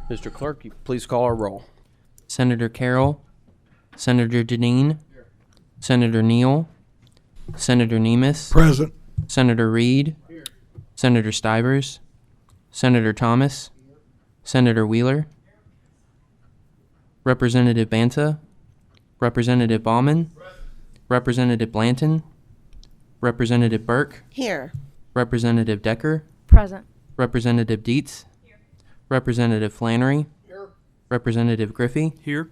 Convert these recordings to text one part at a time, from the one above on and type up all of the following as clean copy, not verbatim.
Mr. Clerk, you please call our roll. Senator Carroll, Senator Janine, Senator Neal, Senator Nemus, Present. Senator Reed, Senator Stivers, Senator Thomas, Senator Wheeler, Representative Banta, Representative Bauman, Representative Blanton, Representative Burke, Here. Representative Decker, Present. Representative Dietz, Representative Flannery, Representative Griffey, Here.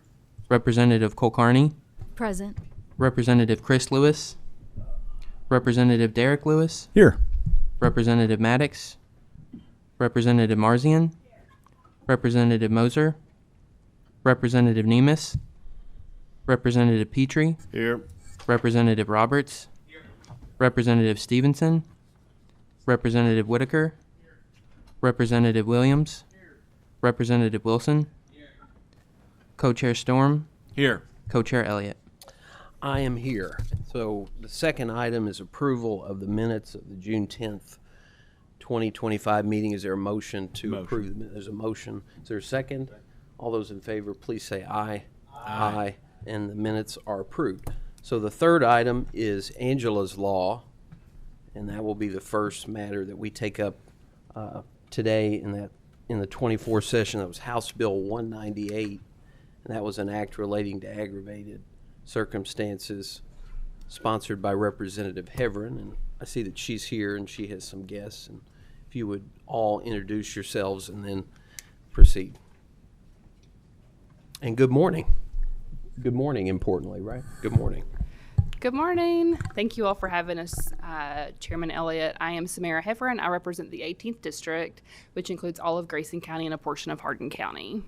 Representative Kulkarni, Present. Representative Chris Lewis, Representative Derek Lewis, Here. Representative Maddox, Representative Marzian, Representative Moser, Representative Nemus, Representative Petrie, Here. Representative Roberts, Representative Stevenson, Representative Whitaker, Representative Williams, Representative Wilson, Co-Chair Storm, Here. Co-Chair Elliott. I am here. So the second item is approval of the minutes of the June 10th, 2025 meeting. Is there a motion to approve? The minutes? There's a motion. Is there a second? All those in favor, please say aye. Aye. And the minutes are approved. So the third item is Angela's Law, and that will be the first matter that we take up today in the 24 session. That was House Bill 198, and that was an act relating to aggravated circumstances sponsored by Representative Heverin. And I see that she's here and she has some guests. And if you would all introduce yourselves and then proceed. And good morning. Good morning, importantly, right? Good morning. Good morning. Thank you all for having us, Chairman Elliott. I am Samara Heverin. I represent the 18th District, which includes all of Grayson County and a portion of Hardin County.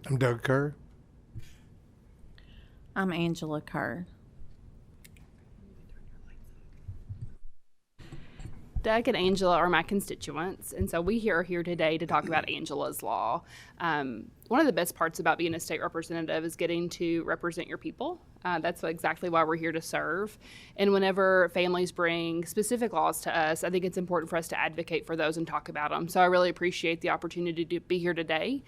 I'm Doug Kerr. I'm Angela Kerr. Doug and Angela are my constituents, and so we are here today to talk about Angela's Law. One of the best parts about being a state representative is getting to represent your people. That's exactly why we're here to serve. And whenever families bring specific laws to us, I think it's important for us to advocate for those and talk about them. So I really appreciate the opportunity to be here today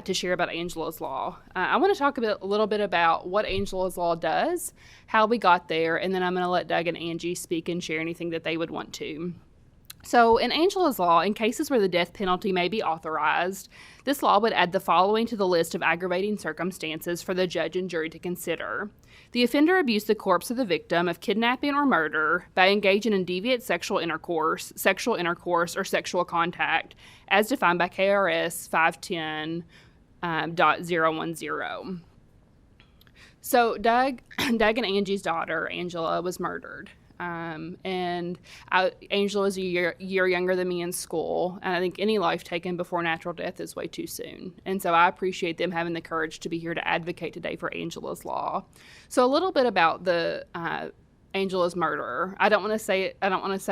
to share about Angela's Law. I want to talk a little bit about what Angela's Law does, how we got there, and then I'm going to let Doug and Angie speak and share anything that they would want to. So in Angela's Law, in cases where the death penalty may be authorized, this law would add the following to the list of aggravating circumstances for the judge and jury to consider. The offender abused the corpse of the victim of kidnapping or murder by engaging in deviant sexual intercourse, or sexual contact, as defined by KRS 510.010. So Doug and Angie's daughter, Angela, was murdered. And Angela is a year younger than me in school, and I think any life taken before natural death is way too soon. And so I appreciate them having the courage to be here to advocate today for Angela's Law. So a little bit about the Angela's murderer. I don't want to say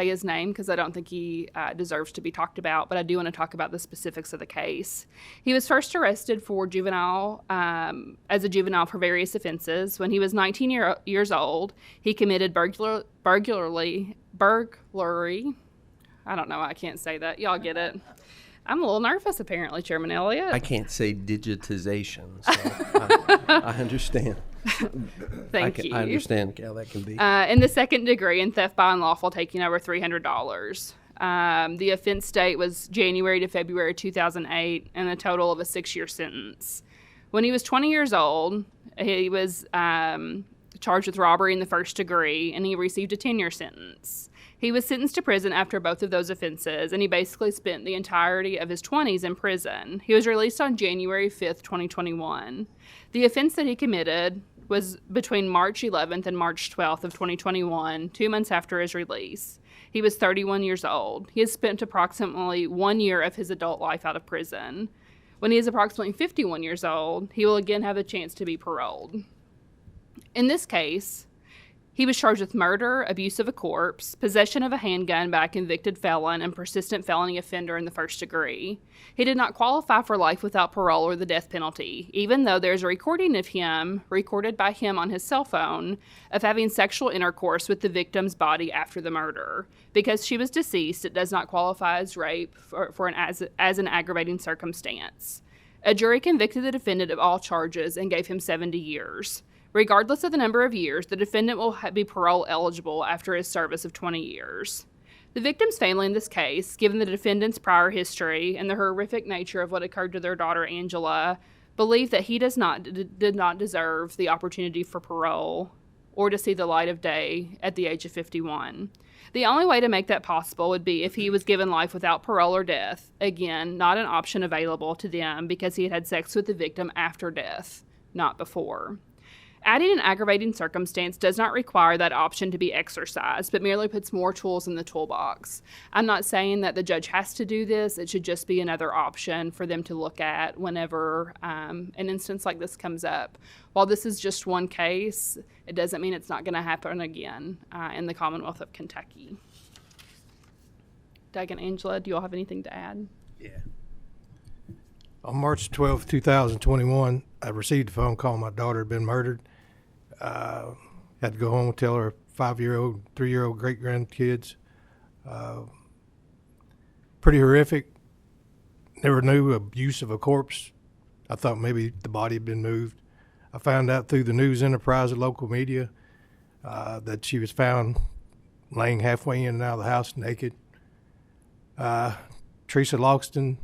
his name because I don't think he deserves to be talked about, but I do want to talk about the specifics of the case. He was first arrested for as a juvenile for various offenses. When he was 19 years old, he committed burglary. I don't know. I can't say that. Y'all get it. I'm a little nervous, apparently, Chairman Elliott. I can't say digitization, so I understand. Thank you. I understand how that can be. In the second degree, in theft by unlawful taking over $300. The offense date was January to February 2008, and a total of a 6-year sentence. When he was 20 years old, he was charged with robbery in the first degree, and he received a 10-year sentence. He was sentenced to prison after both of those offenses, and he basically spent the entirety of his 20s in prison. He was released on January 5th, 2021. The offense that he committed was between March 11th and March 12th of 2021, 2 months after his release. He was 31 years old. He has spent approximately 1 year of his adult life out of prison. When he is approximately 51 years old, he will again have a chance to be paroled. In this case, He was charged with murder, abuse of a corpse, possession of a handgun by a convicted felon, and persistent felony offender in the first degree. He did not qualify for life without parole or the death penalty, even though there's a recording of him, recorded by him on his cell phone, of having sexual intercourse with the victim's body after the murder. Because she was deceased, it does not qualify as rape as an aggravating circumstance. A jury convicted the defendant of all charges and gave him 70 years. Regardless of the number of years, the defendant will be parole eligible after his service of 20 years. The victim's family in this case, given the defendant's prior history and the horrific nature of what occurred to their daughter Angela, believe that he did not deserve the opportunity for parole or to see the light of day at the age of 51. The only way to make that possible would be if he was given life without parole or death, again, not an option available to them because he had had sex with the victim after death, not before. Adding an aggravating circumstance does not require that option to be exercised, but merely puts more tools in the toolbox. I'm not saying that the judge has to do this. It should just be another option for them to look at whenever an instance like this comes up. While this is just one case, it doesn't mean it's not going to happen again in the Commonwealth of Kentucky. Doug and Angela, do you all have anything to add? Yeah. On March 12, 2021, I received a phone call my daughter had been murdered. Had to go home and tell her 5-year-old, 3-year-old great-grandkids. Pretty horrific. Never knew abuse of a corpse. I thought maybe the body had been moved. I found out through the news enterprise of local media that she was found laying halfway in and out of the house naked. Teresa Logston,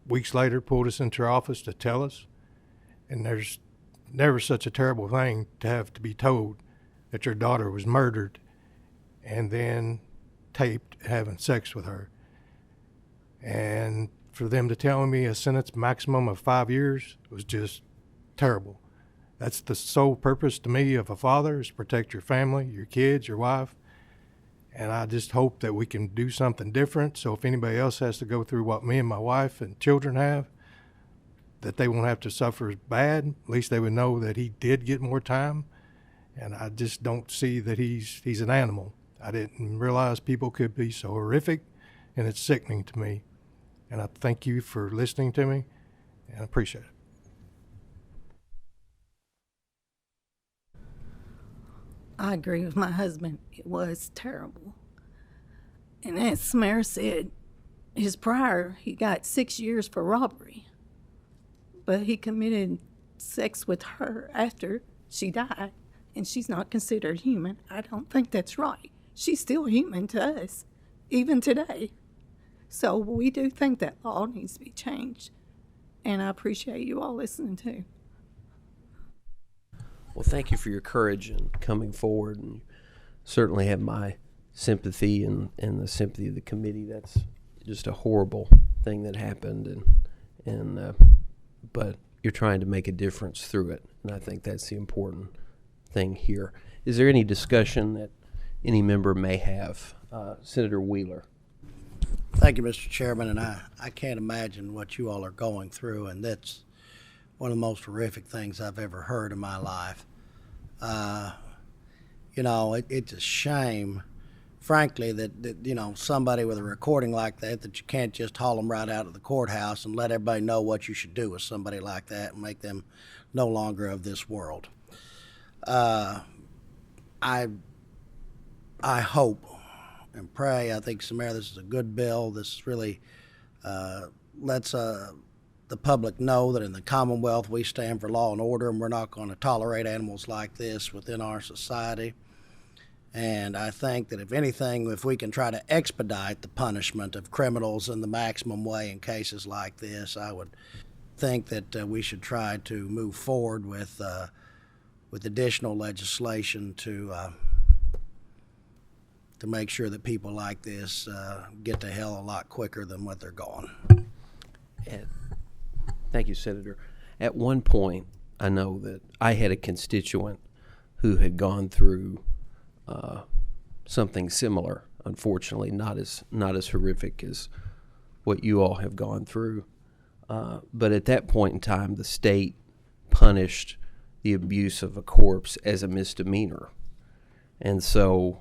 weeks later, pulled us into her office to tell us. And there's never such a terrible thing to have to be told that your daughter was murdered and then taped having sex with her. And for them to tell me a sentence maximum of 5 years was just terrible. That's the sole purpose to me of a father, is to protect your family, your kids, your wife. And I just hope that we can do something different. So if anybody else has to go through what me and my wife and children have, that they won't have to suffer as bad. At least they would know that he did get more time. And I just don't see that he's an animal. I didn't realize people could be so horrific, and it's sickening to me. And I thank you for listening to me, and I appreciate it. I agree with my husband. It was terrible. And as Samara said, his prior, he got 6 years for robbery. But he committed sex with her after she died, and she's not considered human. I don't think that's right. She's still human to us, even today. So we do think that law needs to be changed. And I appreciate you all listening too. Well, thank you for your courage in coming forward, and you certainly have my sympathy and the sympathy of the committee. That's just a horrible thing that happened, but you're trying to make a difference through it, and I think that's the important thing here. Is there any discussion that any member may have? Senator Wheeler. Thank you, Mr. Chairman, and I can't imagine what you all are going through, and that's one of the most horrific things I've ever heard in my life. It's a shame, frankly, that somebody with a recording like that you can't just haul them right out of the courthouse and let everybody know what you should do with somebody like that and make them no longer of this world. I hope and pray. I think, Samara, this is a good bill. This really lets the public know that in the Commonwealth we stand for law and order, and we're not going to tolerate animals like this within our society. And I think that if anything, if we can try to expedite the punishment of criminals in the maximum way in cases like this, I would think that we should try to move forward with additional legislation to make sure that people like this get to hell a lot quicker than what they're going. Thank you, Senator. At one point, I know that I had a constituent who had gone through something similar. Unfortunately, not as horrific as what you all have gone through. But at that point in time, the state punished the abuse of a corpse as a misdemeanor. And so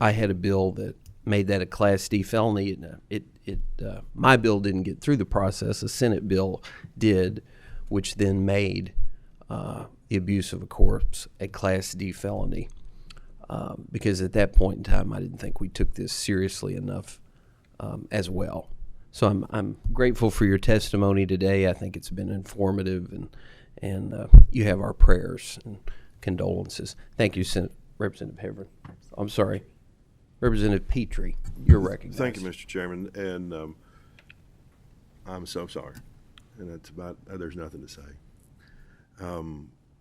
I had a bill that made that a Class D felony. My bill didn't get through the process. A Senate bill did, which then made the abuse of a corpse a Class D felony. Because at that point in time, I didn't think we took this seriously enough as well. So I'm grateful for your testimony today. I think it's been informative, and you have our prayers and condolences. Thank you, Representative Heverin. I'm sorry, Representative Petrie, you're recognized. Thank you, Mr. Chairman, and I'm so sorry, and that's about. There's nothing to say.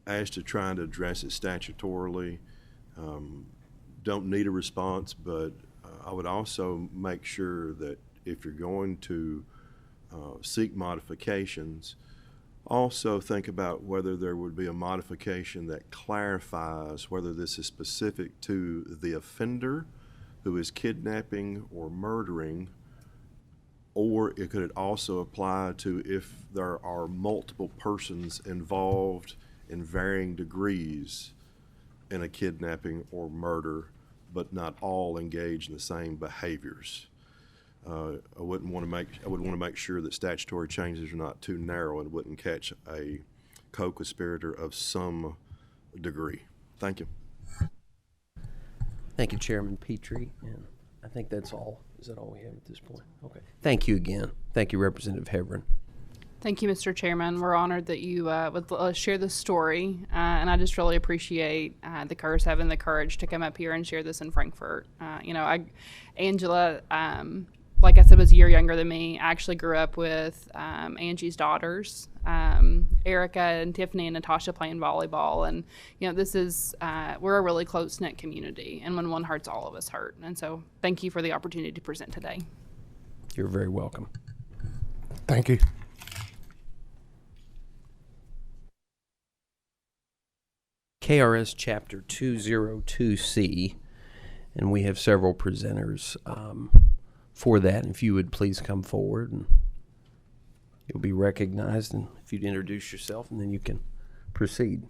As to trying to address it statutorily, don't need a response, but I would also make sure that if you're going to seek modifications, also think about whether there would be a modification that clarifies whether this is specific to the offender who is kidnapping or murdering, or it could also apply to if there are multiple persons involved in varying degrees in a kidnapping or murder, but not all engaged in the same behaviors. I would want to make sure that statutory changes are not too narrow and wouldn't catch a co-conspirator of some degree. Thank you. Thank you, Chairman Petrie, and I think that's all. Is that all we have at this point? Okay. Thank you again. Thank you, Representative Heverin. Thank you, Mr. Chairman. We're honored that you would share this story, and I just really appreciate the KRS having the courage to come up here and share this in Frankfurt. Angela, like I said, was a year younger than me. I actually grew up with Angie's daughters, Erica and Tiffany and Natasha playing volleyball, and this is we're a really close-knit community, and when one hurts, all of us hurt. And so, thank you for the opportunity to present today. You're very welcome. Thank you. KRS Chapter 202C, and we have several presenters for that. If you would please come forward, and you'll be recognized, and if you'd introduce yourself, and then you can proceed.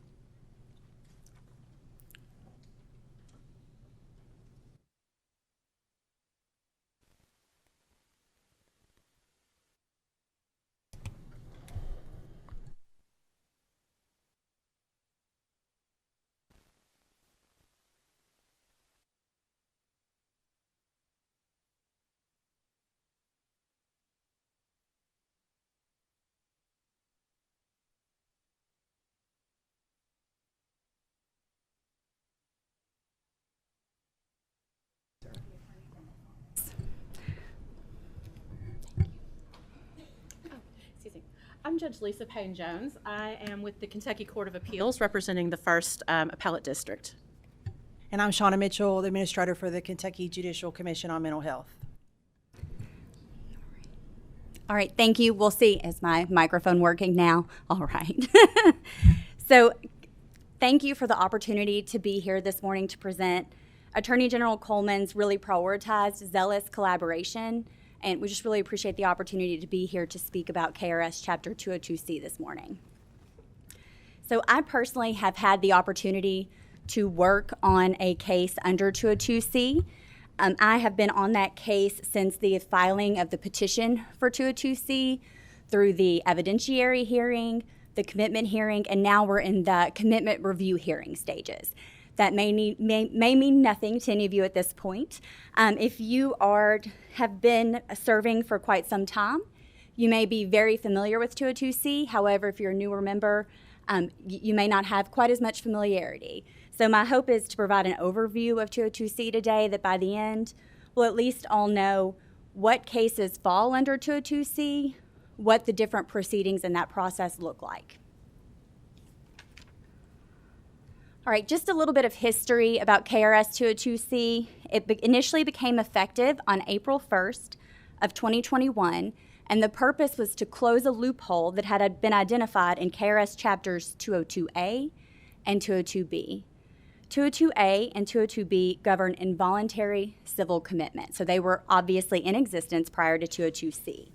I'm Judge Lisa Payne-Jones. I am with the Kentucky Court of Appeals representing the First Appellate District. And I'm Shauna Mitchell, the Administrator for the Kentucky Judicial Commission on Mental Health. All right, thank you. We'll see. Is my microphone working now? All right. So thank you for the opportunity to be here this morning to present Attorney General Coleman's really prioritized, zealous collaboration. And we just really appreciate the opportunity to be here to speak about KRS Chapter 202C this morning. So I personally have had the opportunity to work on a case under 202C. I have been on that case since the filing of the petition for 202C, through the evidentiary hearing, the commitment hearing, and now we're in the commitment review hearing stages. That may mean nothing to any of you at this point. If you have been serving for quite some time, you may be very familiar with 202C. However, if you're a newer member, you may not have quite as much familiarity. So my hope is to provide an overview of 202C today, that by the end, we'll at least all know what cases fall under 202C, what the different proceedings in that process look like. All right, just a little bit of history about KRS 202C. It initially became effective on April 1st of 2021, and the purpose was to close a loophole that had been identified in KRS Chapters 202A and 202B. 202A and 202B govern involuntary civil commitment, so they were obviously in existence prior to 202C.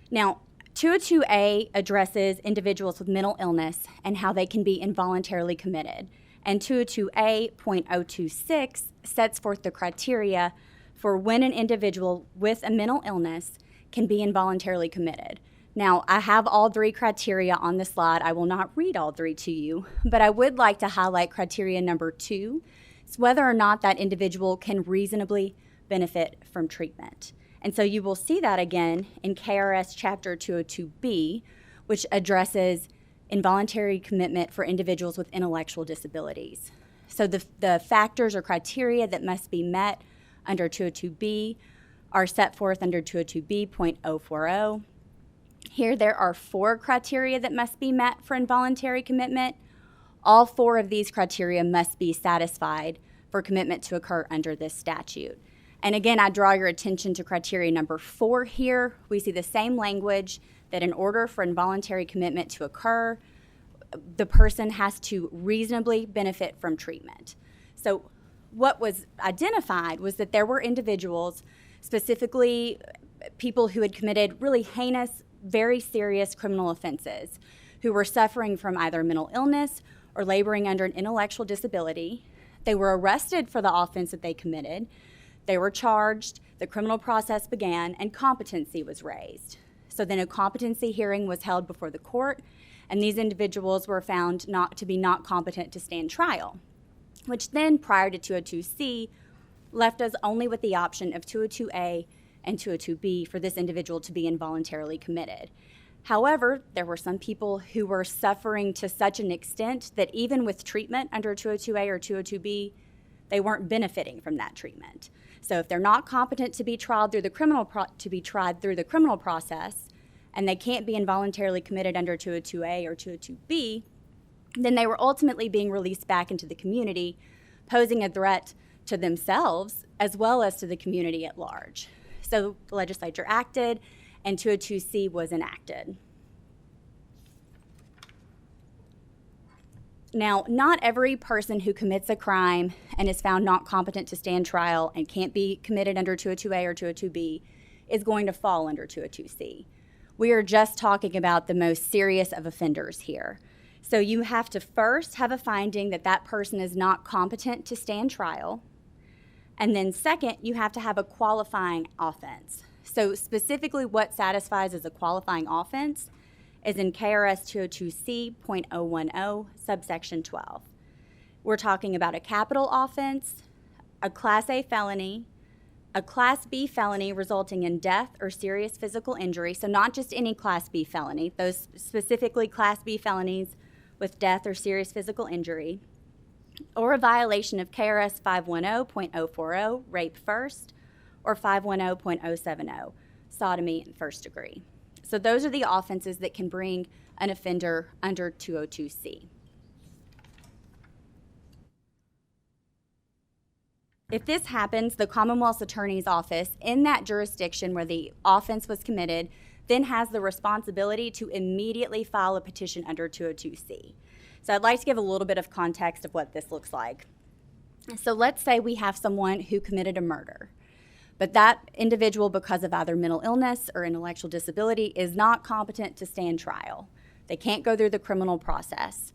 Now, 202A addresses individuals with mental illness and how they can be involuntarily committed. And 202A.026 sets forth the criteria for when an individual with a mental illness can be involuntarily committed. Now, I have all 3 criteria on the slide. I will not read all 3 to you, but I would like to highlight criteria number 2. It's whether or not that individual can reasonably benefit from treatment. And so you will see that again in KRS Chapter 202B, which addresses involuntary commitment for individuals with intellectual disabilities. So the factors or criteria that must be met under 202B are set forth under 202B.040. Here there are 4 criteria that must be met for involuntary commitment. All 4 of these criteria must be satisfied for commitment to occur under this statute. And again, I draw your attention to criteria number 4 here. We see the same language that in order for involuntary commitment to occur, the person has to reasonably benefit from treatment. So what was identified was that there were individuals, specifically people who had committed really heinous, very serious criminal offenses, who were suffering from either mental illness or laboring under an intellectual disability. They were arrested for the offense that they committed. They were charged, the criminal process began, and competency was raised. So then a competency hearing was held before the court, and these individuals were found not competent to stand trial, which then, prior to 202C, left us only with the option of 202A and 202B for this individual to be involuntarily committed. However, there were some people who were suffering to such an extent that even with treatment under 202A or 202B, they weren't benefiting from that treatment. So if they're not competent to be tried through the criminal process, and they can't be involuntarily committed under 202A or 202B, then they were ultimately being released back into the community, posing a threat to themselves as well as to the community at large. So the legislature acted, and 202C was enacted. Now, not every person who commits a crime and is found not competent to stand trial and can't be committed under 202A or 202B is going to fall under 202C. We are just talking about the most serious of offenders here. So you have to first have a finding that that person is not competent to stand trial. And then second, you have to have a qualifying offense. So specifically what satisfies as a qualifying offense is in KRS 202C.010, subsection 12. We're talking about a capital offense, a Class A felony, a Class B felony resulting in death or serious physical injury, so not just any Class B felony, those specifically Class B felonies with death or serious physical injury, or a violation of KRS 510.040, rape first, or 510.070, sodomy in first degree. So those are the offenses that can bring an offender under 202C. If this happens, the Commonwealth's Attorney's Office in that jurisdiction where the offense was committed then has the responsibility to immediately file a petition under 202C. So I'd like to give a little bit of context of what this looks like. So let's say we have someone who committed a murder, but that individual, because of either mental illness or intellectual disability, is not competent to stand trial. They can't go through the criminal process.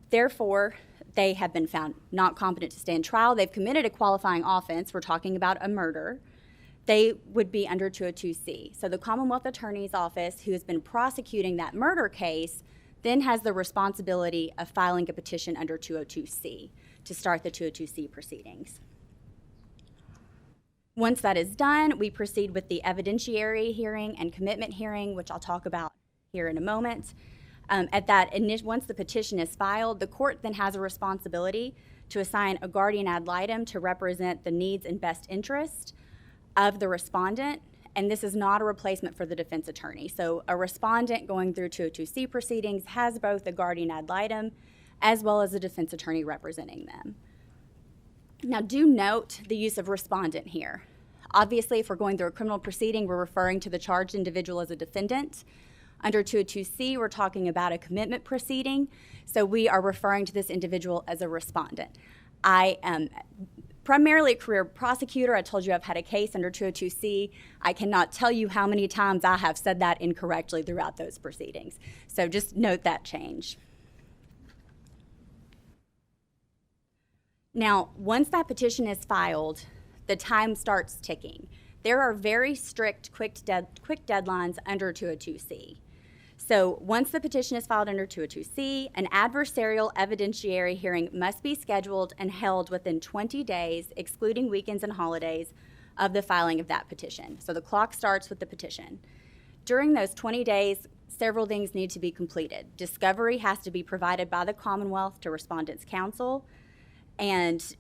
Therefore, they have been found not competent to stand trial. They've committed a qualifying offense. We're talking about a murder. They would be under 202C. So the Commonwealth Attorney's Office, who has been prosecuting that murder case, then has the responsibility of filing a petition under 202C to start the 202C proceedings. Once that is done, we proceed with the evidentiary hearing and commitment hearing, which I'll talk about here in a moment. Once the petition is filed, the court then has a responsibility to assign a guardian ad litem to represent the needs and best interest of the respondent, and this is not a replacement for the defense attorney. So a respondent going through 202C proceedings has both a guardian ad litem as well as a defense attorney representing them. Now, do note the use of respondent here. Obviously, if we're going through a criminal proceeding, we're referring to the charged individual as a defendant. Under 202C, we're talking about a commitment proceeding, so we are referring to this individual as a respondent. I am primarily a career prosecutor. I told you I've had a case under 202C. I cannot tell you how many times I have said that incorrectly throughout those proceedings. So just note that change. Now, once that petition is filed, the time starts ticking. There are very strict quick deadlines under 202C. So once the petition is filed under 202C, an adversarial evidentiary hearing must be scheduled and held within 20 days, excluding weekends and holidays, of the filing of that petition. So the clock starts with the petition. During those 20 days, several things need to be completed. Discovery has to be provided by the Commonwealth to Respondents' Counsel, and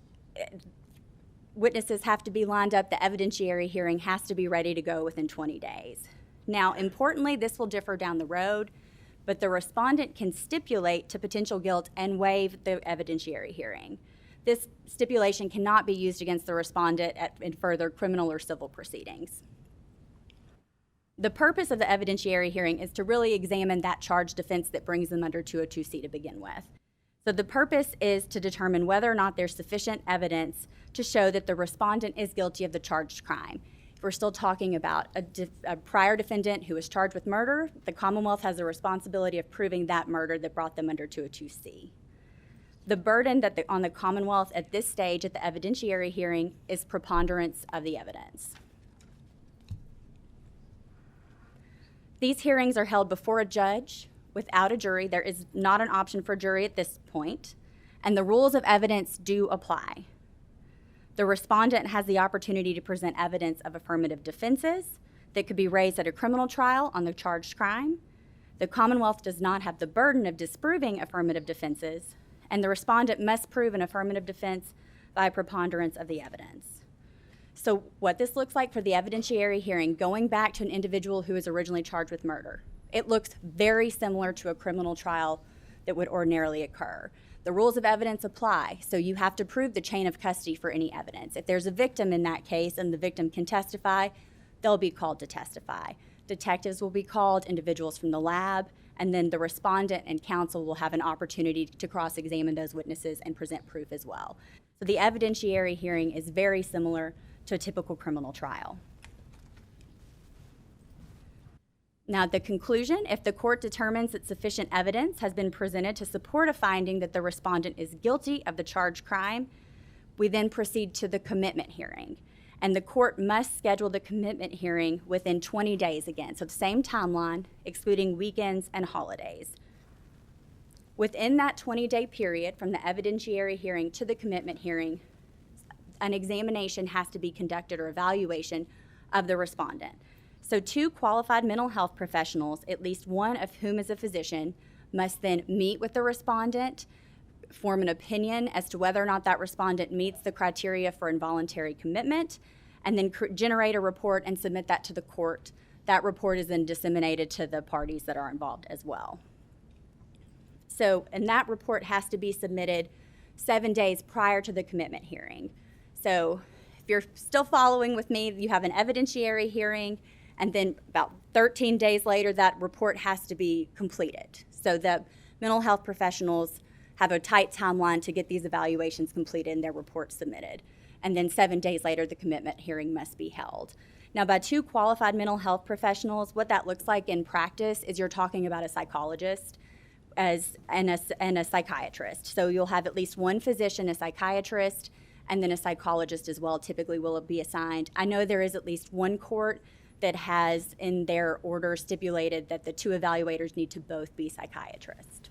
witnesses have to be lined up. The evidentiary hearing has to be ready to go within 20 days. Now, importantly, this will differ down the road, but the respondent can stipulate to potential guilt and waive the evidentiary hearing. This stipulation cannot be used against the respondent in further criminal or civil proceedings. The purpose of the evidentiary hearing is to really examine that charged defense that brings them under 202C to begin with. So the purpose is to determine whether or not there's sufficient evidence to show that the respondent is guilty of the charged crime. If we're still talking about a prior defendant who was charged with murder, the Commonwealth has the responsibility of proving that murder that brought them under 202C. The burden on the Commonwealth at this stage at the evidentiary hearing is preponderance of the evidence. These hearings are held before a judge without a jury. There is not an option for a jury at this point, and the rules of evidence do apply. The respondent has the opportunity to present evidence of affirmative defenses that could be raised at a criminal trial on the charged crime. The Commonwealth does not have the burden of disproving affirmative defenses, and the respondent must prove an affirmative defense by preponderance of the evidence. So what this looks like for the evidentiary hearing, going back to an individual who was originally charged with murder, it looks very similar to a criminal trial that would ordinarily occur. The rules of evidence apply, so you have to prove the chain of custody for any evidence. If there's a victim in that case and the victim can testify, they'll be called to testify. Detectives will be called, individuals from the lab, and then the respondent and counsel will have an opportunity to cross-examine those witnesses and present proof as well. So the evidentiary hearing is very similar to a typical criminal trial. Now, at the conclusion, if the court determines that sufficient evidence has been presented to support a finding that the respondent is guilty of the charged crime, we then proceed to the commitment hearing. And the court must schedule the commitment hearing within 20 days again, so the same timeline, excluding weekends and holidays. Within that 20-day period from the evidentiary hearing to the commitment hearing, an examination has to be conducted or evaluation of the respondent. So 2 qualified mental health professionals, at least one of whom is a physician, must then meet with the respondent, form an opinion as to whether or not that respondent meets the criteria for involuntary commitment, and then generate a report and submit that to the court. That report is then disseminated to the parties that are involved as well. So, and that report has to be submitted 7 days prior to the commitment hearing. So if you're still following with me, you have an evidentiary hearing, and then about 13 days later, that report has to be completed. So the mental health professionals have a tight timeline to get these evaluations completed and their reports submitted. And then 7 days later, the commitment hearing must be held. Now, by 2 qualified mental health professionals, what that looks like in practice is you're talking about a psychologist and a psychiatrist. So you'll have at least one physician, a psychiatrist, and then a psychologist as well typically will be assigned. I know there is at least one court that has in their order stipulated that the 2 evaluators need to both be psychiatrists.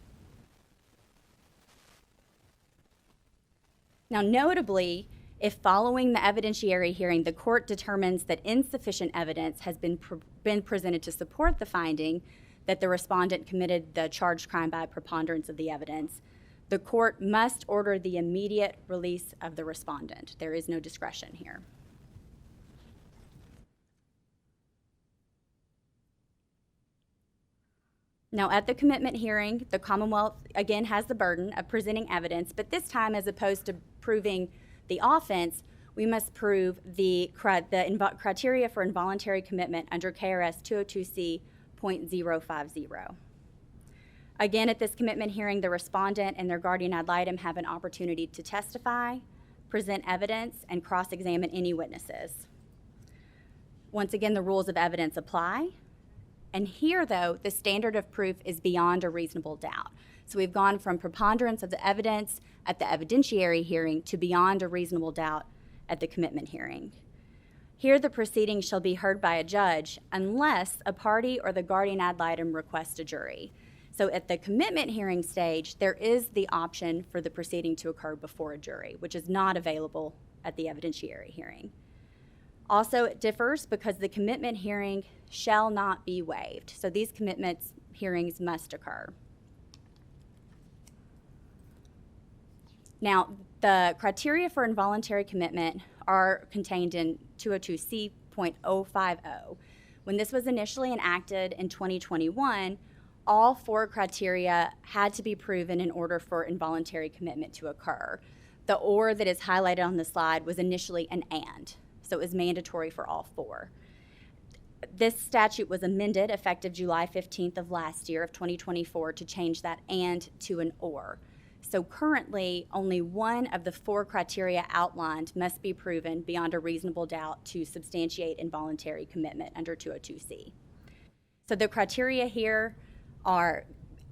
Now, notably, if following the evidentiary hearing, the court determines that insufficient evidence has been presented to support the finding that the respondent committed the charged crime by preponderance of the evidence, the court must order the immediate release of the respondent. There is no discretion here. Now, at the commitment hearing, the Commonwealth, again, has the burden of presenting evidence, but this time, as opposed to proving the offense, we must prove the criteria for involuntary commitment under KRS 202C.050. Again, at this commitment hearing, the respondent and their guardian ad litem have an opportunity to testify, present evidence, and cross-examine any witnesses. Once again, the rules of evidence apply. And here, though, the standard of proof is beyond a reasonable doubt. So we've gone from preponderance of the evidence at the evidentiary hearing to beyond a reasonable doubt at the commitment hearing. Here, the proceedings shall be heard by a judge unless a party or the guardian ad litem requests a jury. So at the commitment hearing stage, there is the option for the proceeding to occur before a jury, which is not available at the evidentiary hearing. Also, it differs because the commitment hearing shall not be waived. So these commitments hearings must occur. Now, the criteria for involuntary commitment are contained in 202C.050. When this was initially enacted in 2021, all 4 criteria had to be proven in order for involuntary commitment to occur. The or that is highlighted on the slide was initially an and, so it was mandatory for all 4. This statute was amended effective July 15th of last year of 2024 to change that and to an or. So currently, only one of the 4 criteria outlined must be proven beyond a reasonable doubt to substantiate involuntary commitment under 202C. So the criteria here are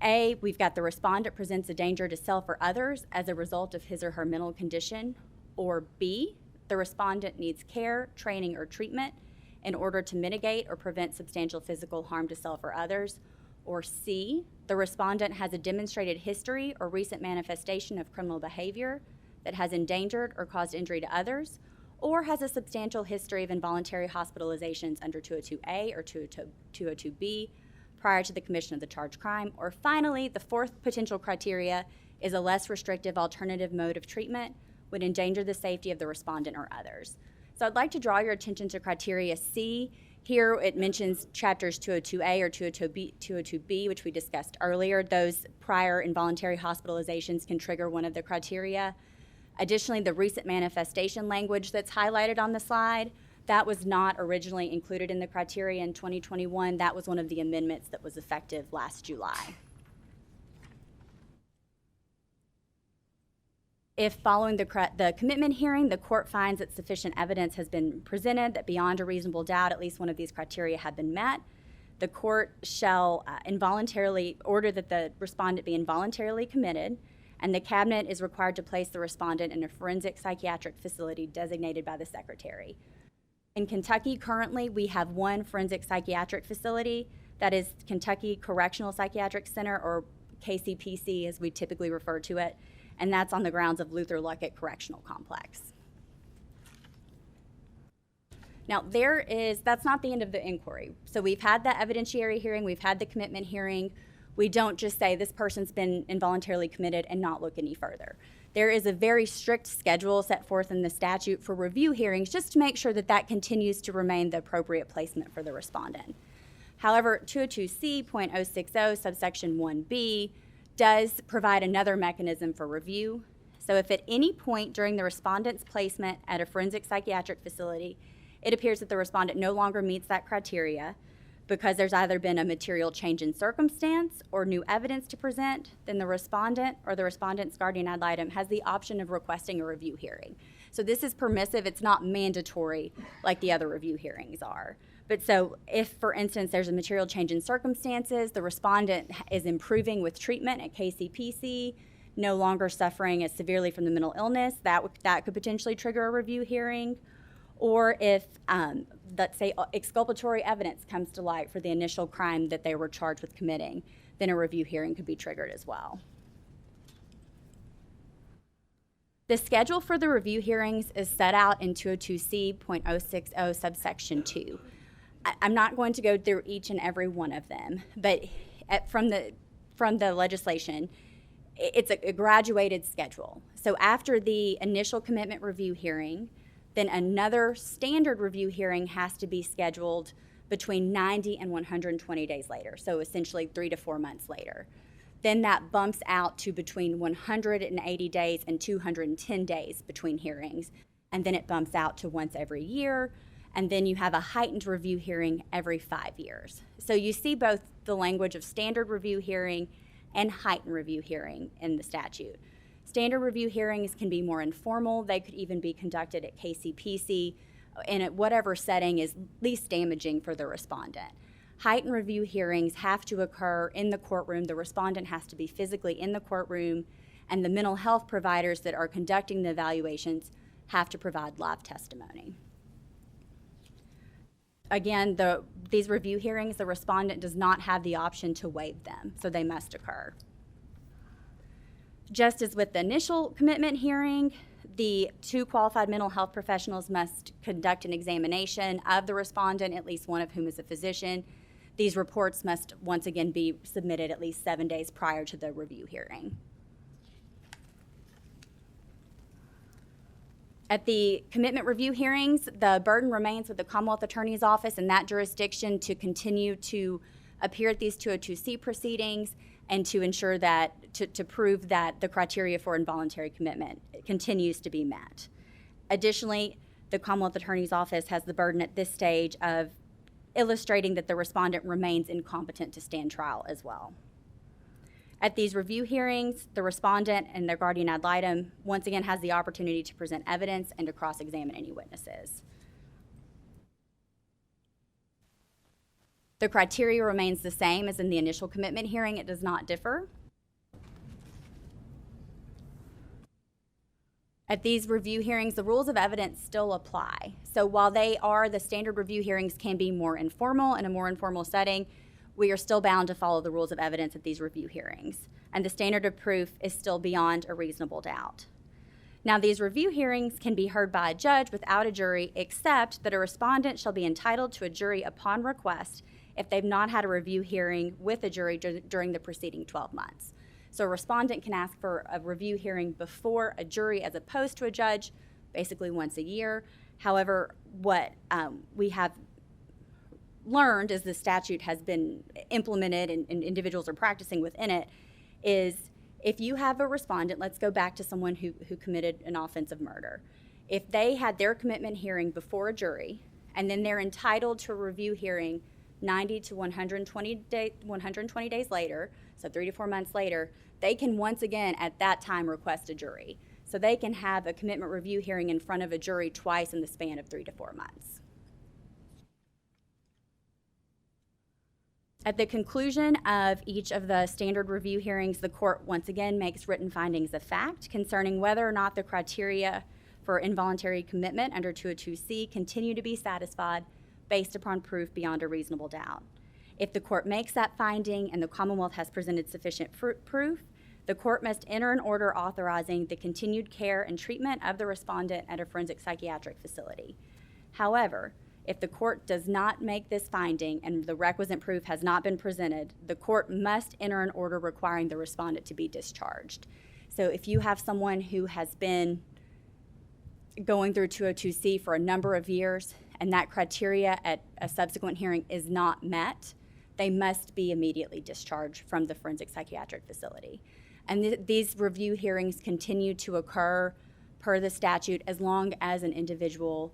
A, we've got the respondent presents a danger to self or others as a result of his or her mental condition, or B, the respondent needs care, training, or treatment in order to mitigate or prevent substantial physical harm to self or others, or C, the respondent has a demonstrated history or recent manifestation of criminal behavior that has endangered or caused injury to others, or has a substantial history of involuntary hospitalizations under 202A or 202B prior to the commission of the charged crime, or finally, the 4th potential criteria is a less restrictive alternative mode of treatment would endanger the safety of the respondent or others. So I'd like to draw your attention to criteria C. Here it mentions chapters 202A or 202B, which we discussed earlier. Those prior involuntary hospitalizations can trigger one of the criteria. Additionally, the recent manifestation language that's highlighted on the slide, that was not originally included in the criteria in 2021. That was one of the amendments that was effective last July. If following the commitment hearing, the court finds that sufficient evidence has been presented that beyond a reasonable doubt at least one of these criteria have been met, the court shall involuntarily order that the respondent be involuntarily committed, and the cabinet is required to place the respondent in a forensic psychiatric facility designated by the secretary. In Kentucky, currently, we have one forensic psychiatric facility, that is Kentucky Correctional Psychiatric Center, or KCPC as we typically refer to it, and that's on the grounds of Luther Luckett Correctional Complex. Now, that's not the end of the inquiry. So we've had the evidentiary hearing, we've had the commitment hearing. We don't just say this person's been involuntarily committed and not look any further. There is a very strict schedule set forth in the statute for review hearings just to make sure that that continues to remain the appropriate placement for the respondent. However, 202C.060 subsection 1B does provide another mechanism for review. So if at any point during the respondent's placement at a forensic psychiatric facility, it appears that the respondent no longer meets that criteria because there's either been a material change in circumstance or new evidence to present, then the respondent or the respondent's guardian ad litem has the option of requesting a review hearing. So this is permissive, it's not mandatory like the other review hearings are. But so if, for instance, there's a material change in circumstances, the respondent is improving with treatment at KCPC, no longer suffering as severely from the mental illness, that could potentially trigger a review hearing. Or if, let's say, exculpatory evidence comes to light for the initial crime that they were charged with committing, then a review hearing could be triggered as well. The schedule for the review hearings is set out in 202C.060 subsection 2. I'm not going to go through each and every one of them, but from the legislation, it's a graduated schedule. So after the initial commitment review hearing, then another standard review hearing has to be scheduled between 90 and 120 days later, so essentially 3 to 4 months later. Then that bumps out to between 180 days and 210 days between hearings, and then it bumps out to once every year, and then you have a heightened review hearing every 5 years. So you see both the language of standard review hearing and heightened review hearing in the statute. Standard review hearings can be more informal. They could even be conducted at KCPC and at whatever setting is least damaging for the respondent. heightened review hearings have to occur in the courtroom. The respondent has to be physically in the courtroom, and the mental health providers that are conducting the evaluations have to provide live testimony. Again, these review hearings, the respondent does not have the option to waive them, so they must occur. Just as with the initial commitment hearing, the 2 qualified mental health professionals must conduct an examination of the respondent, at least one of whom is a physician. These reports must once again be submitted at least 7 days prior to the review hearing. At the commitment review hearings, the burden remains with the Commonwealth Attorney's Office in that jurisdiction to continue to appear at these 202C proceedings and to ensure that, to prove that the criteria for involuntary commitment continues to be met. Additionally, the Commonwealth Attorney's Office has the burden at this stage of illustrating that the respondent remains incompetent to stand trial as well. At these review hearings, the respondent and their guardian ad litem once again has the opportunity to present evidence and to cross-examine any witnesses. The criteria remains the same as in the initial commitment hearing. It does not differ. At these review hearings, the rules of evidence still apply. So while the standard review hearings can be more informal in a more informal setting, we are still bound to follow the rules of evidence at these review hearings, and the standard of proof is still beyond a reasonable doubt. Now, these review hearings can be heard by a judge without a jury, except that a respondent shall be entitled to a jury upon request if they've not had a review hearing with a jury during the preceding 12 months. So a respondent can ask for a review hearing before a jury as opposed to a judge, basically once a year. However, what we have learned as the statute has been implemented and individuals are practicing within it is if you have a respondent, let's go back to someone who committed an offense of murder. If they had their commitment hearing before a jury and then they're entitled to a review hearing 90 to 120 days later, so 3 to 4 months later, they can once again at that time request a jury. So they can have a commitment review hearing in front of a jury twice in the span of 3 to 4 months. At the conclusion of each of the standard review hearings, the court once again makes written findings of fact concerning whether or not the criteria for involuntary commitment under 202C continue to be satisfied based upon proof beyond a reasonable doubt. If the court makes that finding and the Commonwealth has presented sufficient proof, the court must enter an order authorizing the continued care and treatment of the respondent at a forensic psychiatric facility. However, if the court does not make this finding and the requisite proof has not been presented, the court must enter an order requiring the respondent to be discharged. So if you have someone who has been going through 202C for a number of years and that criteria at a subsequent hearing is not met, they must be immediately discharged from the forensic psychiatric facility. And these review hearings continue to occur per the statute as long as an individual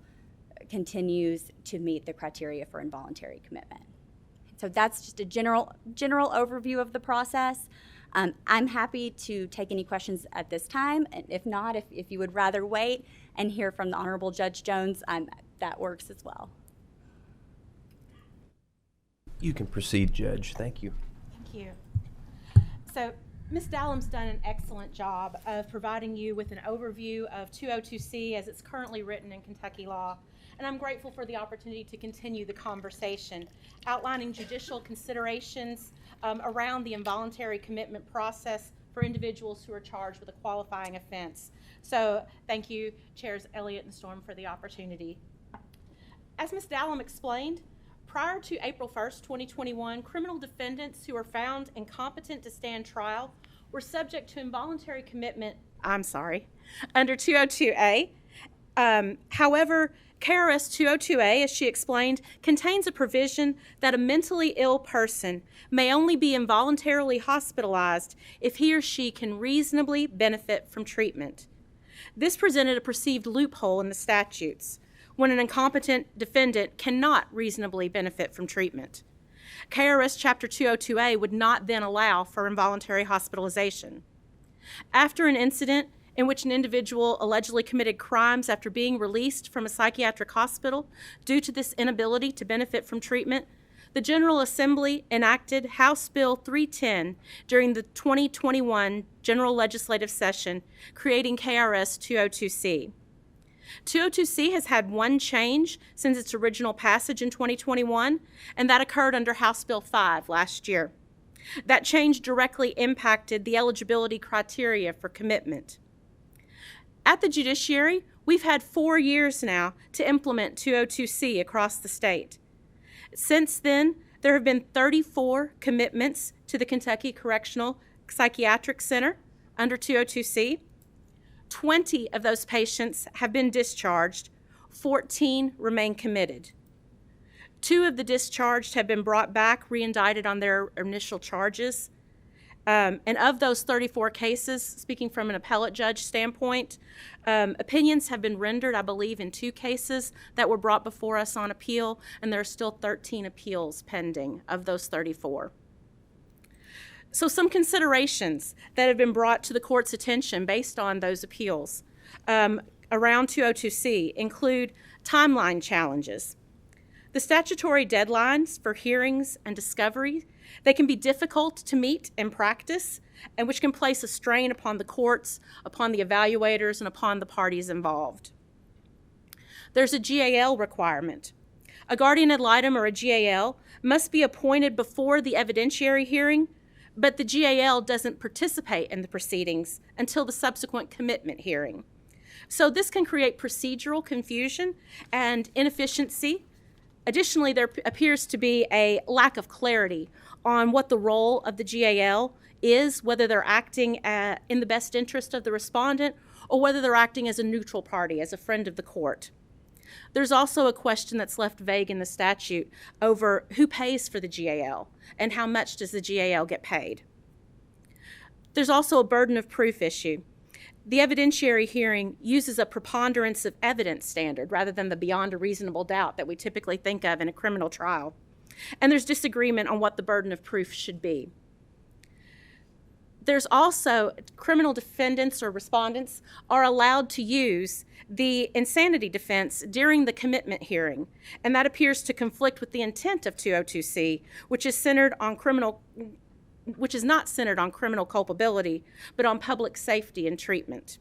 continues to meet the criteria for involuntary commitment. So that's just a general overview of the process. I'm happy to take any questions at this time, and if not, if you would rather wait and hear from the Honorable Judge Jones, that works as well. You can proceed, Judge. Thank you. Thank you. So Ms. Dallam's done an excellent job of providing you with an overview of 202C as it's currently written in Kentucky law. And I'm grateful for the opportunity to continue the conversation, outlining judicial considerations around the involuntary commitment process for individuals who are charged with a qualifying offense. So thank you, Chairs Elliott and Storm, for the opportunity. As Ms. Dallam explained, prior to April 1st, 2021, criminal defendants who were found incompetent to stand trial were subject to involuntary commitment, under 202A. However, KRS 202A, as she explained, contains a provision that a mentally ill person may only be involuntarily hospitalized if he or she can reasonably benefit from treatment. This presented a perceived loophole in the statutes when an incompetent defendant cannot reasonably benefit from treatment. KRS Chapter 202A would not then allow for involuntary hospitalization. After an incident in which an individual allegedly committed crimes after being released from a psychiatric hospital due to this inability to benefit from treatment, the General Assembly enacted House Bill 310 during the 2021 General Legislative Session, creating KRS 202C. 202C has had one change since its original passage in 2021, and that occurred under House Bill 5 last year. That change directly impacted the eligibility criteria for commitment. At the Judiciary, we've had 4 years now to implement 202C across the state. Since then, there have been 34 commitments to the Kentucky Correctional Psychiatric Center under 202C. 20 of those patients have been discharged, 14 remain committed. 2 of the discharged have been brought back, re-indicted on their initial charges. And of those 34 cases, speaking from an appellate judge standpoint, opinions have been rendered, I believe, in 2 cases that were brought before us on appeal, and there are still 13 appeals pending of those 34. So some considerations that have been brought to the court's attention based on those appeals around 202C include timeline challenges. The statutory deadlines for hearings and discovery, they can be difficult to meet in practice, and which can place a strain upon the courts, upon the evaluators, and upon the parties involved. There's a GAL requirement. A guardian ad litem or a GAL must be appointed before the evidentiary hearing, but the GAL doesn't participate in the proceedings until the subsequent commitment hearing. So this can create procedural confusion and inefficiency. Additionally, there appears to be a lack of clarity on what the role of the GAL is, whether they're acting in the best interest of the respondent or whether they're acting as a neutral party, as a friend of the court. There's also a question that's left vague in the statute over who pays for the GAL and how much does the GAL get paid. There's also a burden of proof issue. The evidentiary hearing uses a preponderance of evidence standard rather than the beyond a reasonable doubt that we typically think of in a criminal trial. And there's disagreement on what the burden of proof should be. There's also criminal defendants or respondents are allowed to use the insanity defense during the commitment hearing, and that appears to conflict with the intent of 202C, which is not centered on criminal culpability, but on public safety and treatment.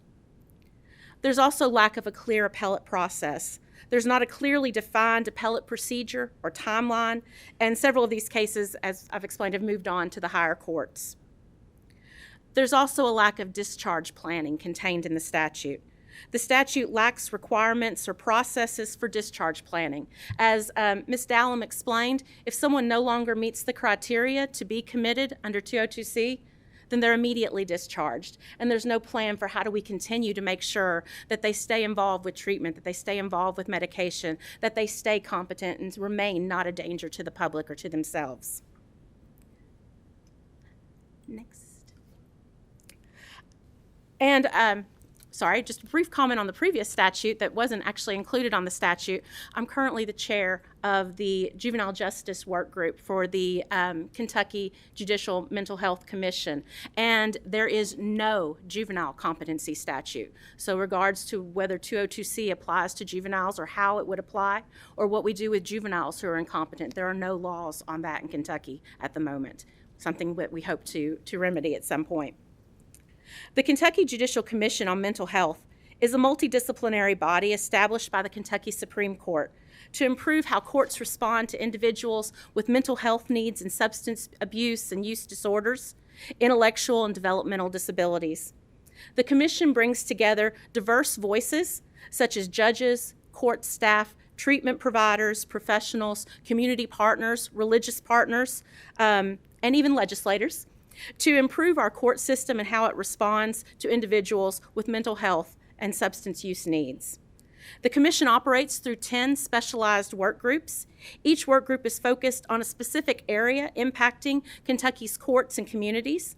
There's also lack of a clear appellate process. There's not a clearly defined appellate procedure or timeline, and several of these cases, as I've explained, have moved on to the higher courts. There's also a lack of discharge planning contained in the statute. The statute lacks requirements or processes for discharge planning. As Ms. Dallum explained, if someone no longer meets the criteria to be committed under 202C, then they're immediately discharged. And there's no plan for how do we continue to make sure that they stay involved with treatment, that they stay involved with medication, that they stay competent and remain not a danger to the public or to themselves. Next. And just a brief comment on the previous statute that wasn't actually included on the statute. I'm currently the chair of the Juvenile Justice Work Group for the Kentucky Judicial Mental Health Commission, and there is no juvenile competency statute. So regards to whether 202C applies to juveniles or how it would apply, or what we do with juveniles who are incompetent, there are no laws on that in Kentucky at the moment, something that we hope to remedy at some point. The Kentucky Judicial Commission on Mental Health is a multidisciplinary body established by the Kentucky Supreme Court to improve how courts respond to individuals with mental health needs and substance abuse and use disorders, intellectual and developmental disabilities. The Commission brings together diverse voices such as judges, court staff, treatment providers, professionals, community partners, religious partners, and even legislators, to improve our court system and how it responds to individuals with mental health and substance use needs. The Commission operates through 10 specialized work groups. Each work group is focused on a specific area impacting Kentucky's courts and communities.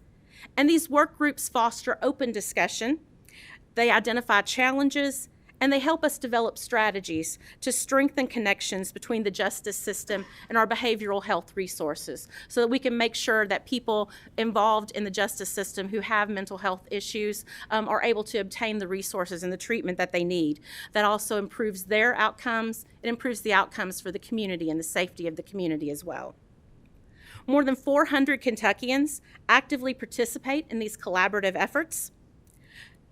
And these work groups foster open discussion. They identify challenges And they help us develop strategies to strengthen connections between the justice system and our behavioral health resources so that we can make sure that people involved in the justice system who have mental health issues are able to obtain the resources and the treatment that they need. That also improves their outcomes. It improves the outcomes for the community and the safety of the community as well. More than 400 Kentuckians actively participate in these collaborative efforts.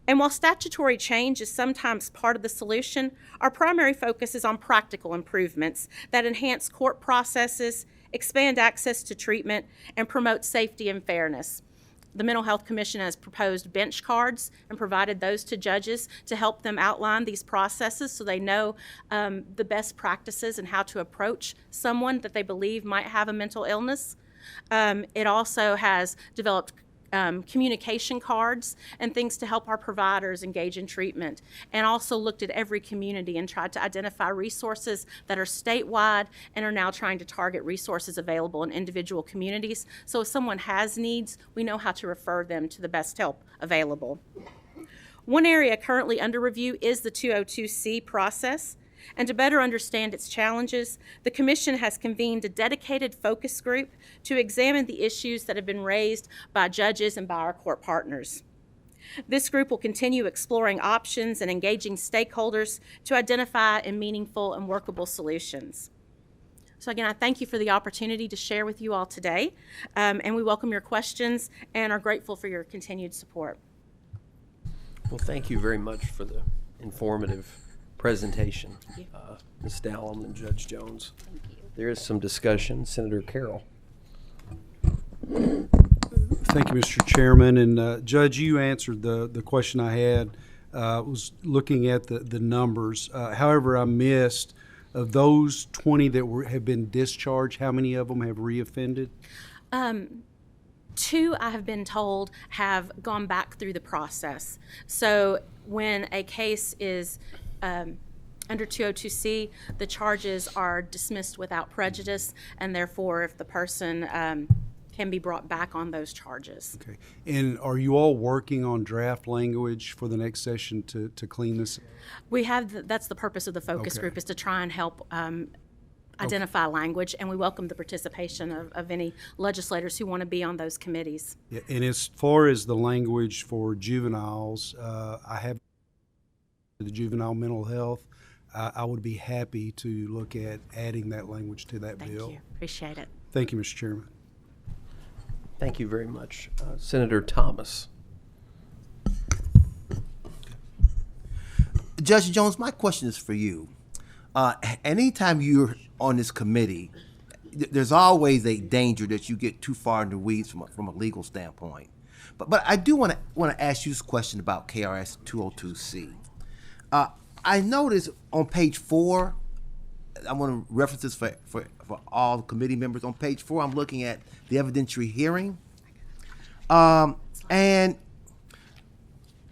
And while statutory change is sometimes part of the solution, our primary focus is on practical improvements that enhance court processes, expand access to treatment, and promote safety and fairness. The Mental Health Commission has proposed bench cards and provided those to judges to help them outline these processes so they know the best practices and how to approach someone that they believe might have a mental illness. It also has developed communication cards and things to help our providers engage in treatment, and also looked at every community and tried to identify resources that are statewide and are now trying to target resources available in individual communities. So if someone has needs, we know how to refer them to the best help available. One area currently under review is the 202C process. And to better understand its challenges, the Commission has convened a dedicated focus group to examine the issues that have been raised by judges and by our court partners. This group will continue exploring options and engaging stakeholders to identify meaningful and workable solutions. So again, I thank you for the opportunity to share with you all today, and we welcome your questions and are grateful for your continued support. Well, thank you very much for the informative presentation, Ms. Dallum and Judge Jones. There is some discussion. Senator Carroll. Thank you, Mr. Chairman. And Judge, you answered the question I had. Was looking at the numbers. However, I missed of those 20 that have been discharged, how many of them have reoffended? 2, I have been told, have gone back through the process. So when a case is under 202C, the charges are dismissed without prejudice, and therefore if the person can be brought back on those charges. Okay. And are you all working on draft language for the next session to clean this? We have, that's the purpose of the focus group, is to try and help identify language, and we welcome the participation of any legislators who want to be on those committees. Yeah, and as far as the language for juveniles, I have the juvenile mental health. I would be happy to look at adding that language to that bill. Thank you. Appreciate it. Thank you, Mr. Chairman. Thank you very much. Senator Thomas. Judge Jones, my question is for you. Anytime you're on this committee, there's always a danger that you get too far in the weeds from a legal standpoint. But I do want to ask you this question about KRS 202C. I noticed on page 4, I want to reference this for all the committee members. On page 4, I'm looking at the evidentiary hearing. And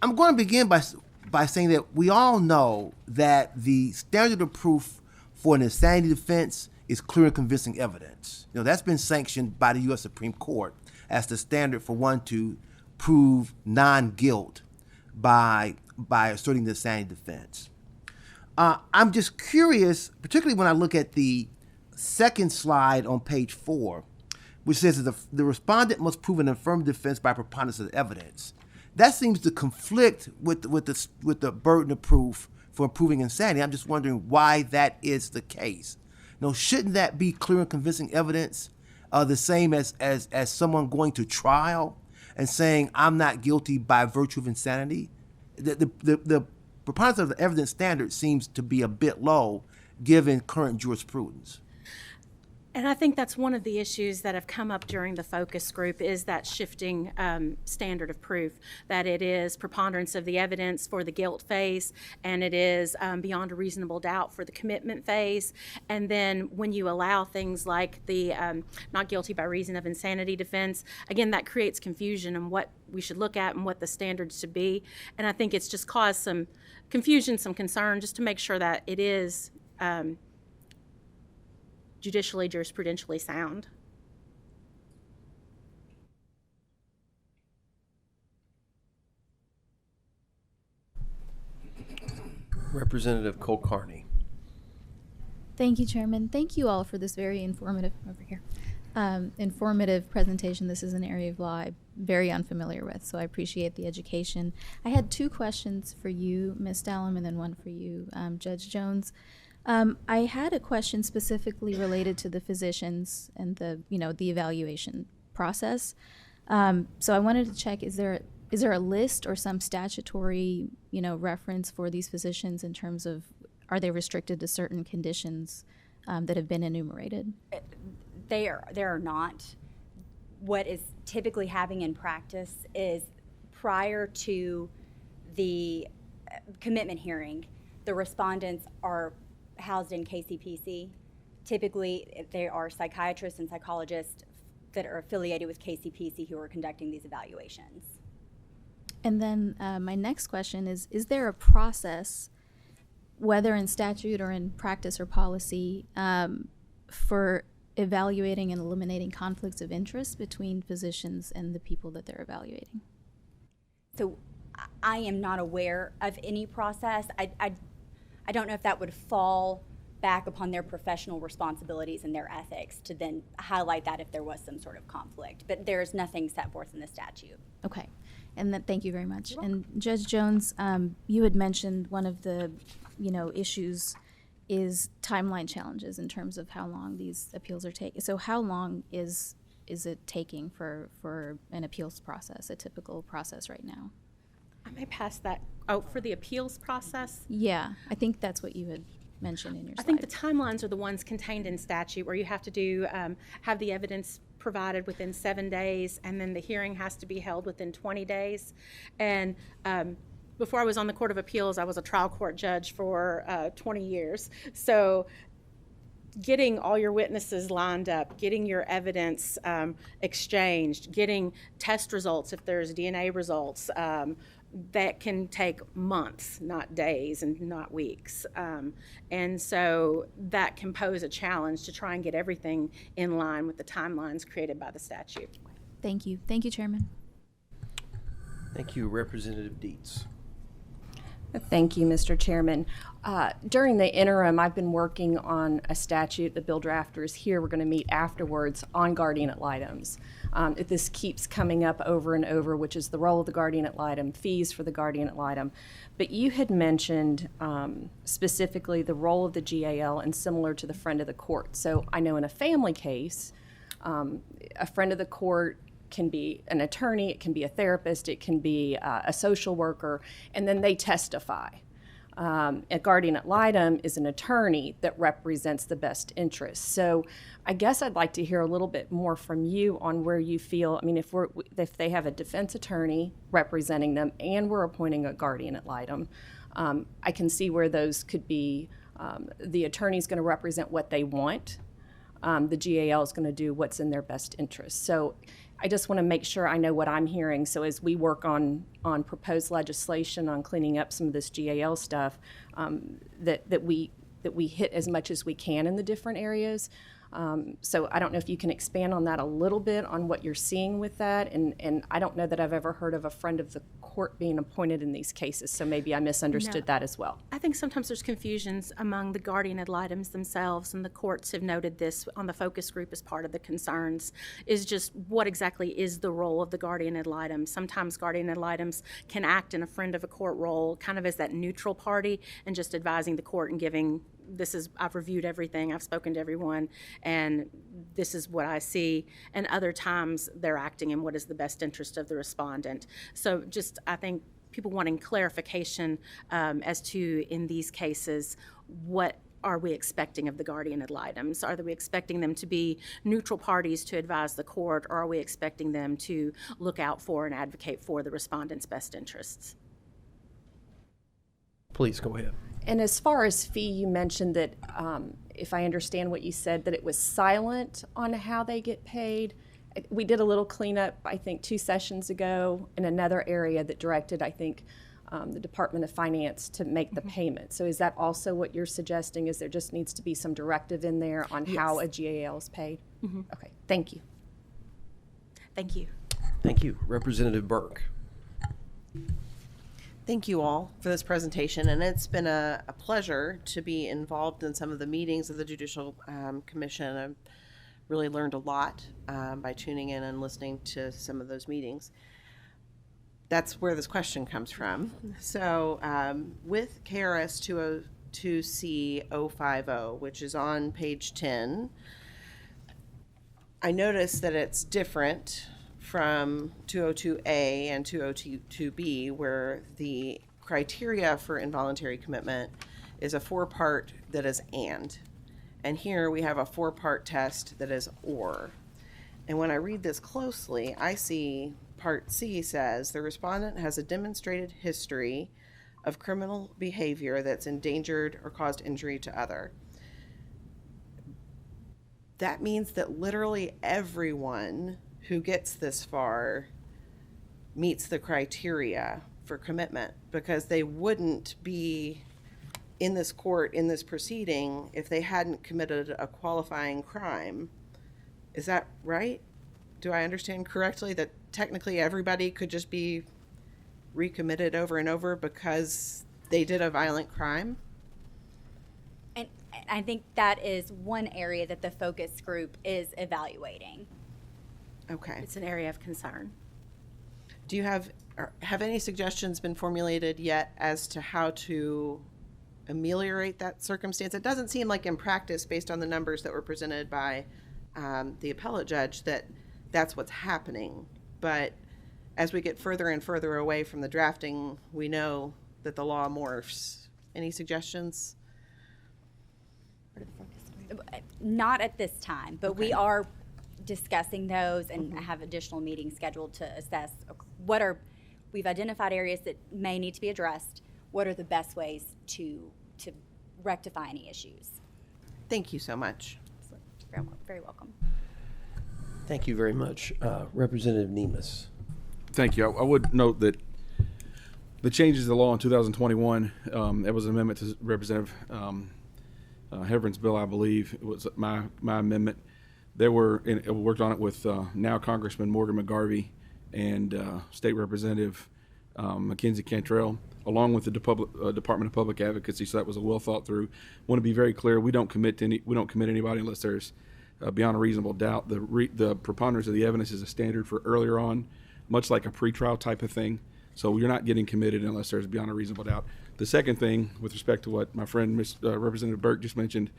I'm going to begin by saying that we all know that the standard of proof for an insanity defense is clear and convincing evidence. You know, that's been sanctioned by the U.S. Supreme Court as the standard for one to prove non-guilt by asserting the insanity defense. I'm just curious, particularly when I look at the second slide on page 4, which says that the respondent must prove an affirmative defense by preponderance of the evidence. That seems to conflict with the burden of proof for proving insanity. I'm just wondering why that is the case. No, shouldn't that be clear and convincing evidence, the same as someone going to trial and saying I'm not guilty by virtue of insanity? The preponderance of the evidence standard seems to be a bit low given current jurisprudence. And I think that's one of the issues that have come up during the focus group is that shifting standard of proof, that it is preponderance of the evidence for the guilt phase, and it is beyond a reasonable doubt for the commitment phase. And then when you allow things like the not guilty by reason of insanity defense, again, that creates confusion in what we should look at and what the standards should be. And I think it's just caused some confusion, some concern, just to make sure that it is judicially, jurisprudentially sound. Representative Kulkarni. Thank you, Chairman. Thank you all for this very informative, informative presentation. This is an area of law I'm very unfamiliar with, so I appreciate the education. I had two questions for you, Ms. Dallum, and then one for you, Judge Jones. I had a question specifically related to the physicians and the evaluation process. So I wanted to check, is there a list or some statutory, reference for these physicians in terms of, are they restricted to certain conditions that have been enumerated? They are not. What is typically happening in practice is prior to the commitment hearing, the respondents are housed in KCPC. Typically, there are psychiatrists and psychologists that are affiliated with KCPC who are conducting these evaluations. And then my next question is there a process, whether in statute or in practice or policy, for evaluating and eliminating conflicts of interest between physicians and the people that they're evaluating? So I am not aware of any process. I don't know if that would fall back upon their professional responsibilities and their ethics to then highlight that if there was some sort of conflict. But there's nothing set forth in the statute. Okay. And then, thank you very much. And Judge Jones, you had mentioned one of the, issues is timeline challenges in terms of how long these appeals are taking. So how long is it taking for an appeals process, a typical process right now? I may pass that out for the appeals process. Yeah, I think that's what you had mentioned in your slide. I think the timelines are the ones contained in statute where you have to do have the evidence provided within 7 days, and then the hearing has to be held within 20 days. And before I was on the Court of Appeals, I was a trial court judge for 20 years. So getting all your witnesses lined up, getting your evidence exchanged, getting test results if there's DNA results, that can take months, not days and not weeks. And so that can pose a challenge to try and get everything in line with the timelines created by the statute. Thank you. Thank you, Chairman. Thank you, Representative Dietz. Thank you, Mr. Chairman. During the interim, I've been working on a statute. The bill drafter is here. We're going to meet afterwards on guardian ad litems. This keeps coming up over and over, which is the role of the guardian ad litem, fees for the guardian ad litem. But you had mentioned specifically the role of the GAL and similar to the friend of the court. So I know in a family case, a friend of the court can be an attorney, it can be a therapist, it can be a social worker, and then they testify. A guardian ad litem is an attorney that represents the best interests. So I guess I'd like to hear a little bit more from you on where you feel, if they have a defense attorney representing them and we're appointing a guardian ad litem, I can see where those could be, the attorney's going to represent what they want, the GAL is going to do what's in their best interest. So I just want to make sure I know what I'm hearing. So as we work on proposed legislation on cleaning up some of this GAL stuff, that we hit as much as we can in the different areas. So I don't know if you can expand on that a little bit on what you're seeing with that. And I don't know that I've ever heard of a friend of the court being appointed in these cases. So maybe I misunderstood that as well. I think sometimes there's confusions among the guardian ad litems themselves, and the courts have noted this on the focus group as part of the concerns, is just what exactly is the role of the guardian ad litem. Sometimes guardian ad litems can act in a friend of a court role, kind of as that neutral party and just advising the court and giving, I've reviewed everything, I've spoken to everyone, and this is what I see. And other times they're acting in what is the best interest of the respondent. So just, I think people wanting clarification as to, in these cases, what are we expecting of the guardian ad litems? Are we expecting them to be neutral parties to advise the court, or are we expecting them to look out for and advocate for the respondent's best interests? Please go ahead. And as far as fee, you mentioned that, if I understand what you said, that it was silent on how they get paid. We did a little cleanup, I think, 2 sessions ago in another area that directed, I think, the Department of Finance to make the payment. So is that also what you're suggesting, is there just needs to be some directive in there on how a GAL is paid? Mm-hmm. Okay, thank you. Thank you. Thank you. Representative Burke. Thank you all for this presentation, and it's been a pleasure to be involved in some of the meetings of the Judicial Commission. I've really learned a lot by tuning in and listening to some of those meetings. That's where this question comes from. So with KRS 202C050, which is on page 10, I noticed that it's different from 202A and 202B, where the criteria for involuntary commitment is a 4-part that is and. And here we have a 4-part test that is or. And when I read this closely, I see Part C says the respondent has a demonstrated history of criminal behavior that's endangered or caused injury to other. That means that literally everyone who gets this far meets the criteria for commitment, because they wouldn't be in this court, in this proceeding, if they hadn't committed a qualifying crime. Is that right? Do I understand correctly that technically everybody could just be recommitted over and over because they did a violent crime? And I think that is one area that the focus group is evaluating. Okay. It's an area of concern. Do you have any suggestions been formulated yet as to how to ameliorate that circumstance? It doesn't seem like in practice, based on the numbers that were presented by the appellate judge, that that's what's happening. But as we get further and further away from the drafting, we know that the law morphs. Any suggestions? Not at this time, but we Okay. are discussing those and have additional meetings scheduled to assess we've identified areas that may need to be addressed. What are the best ways to rectify any issues? Thank you so much. Very, very welcome. Thank you very much. Representative Nemus. Thank you. I would note that the changes to the law in 2021, it was an amendment to Representative Heveron's bill, I believe. It was my amendment. There were, and I worked on it with now Congressman Morgan McGarvey and State Representative Mackenzie Cantrell, along with the Department of Public Advocacy. So that was a well thought through. Want to be very clear: we don't commit anybody unless there's beyond a reasonable doubt. The preponderance of the evidence is a standard for earlier on, much like a pretrial type of thing. So you're not getting committed unless there's beyond a reasonable doubt. The second thing, with respect to what my friend Representative Burke just mentioned,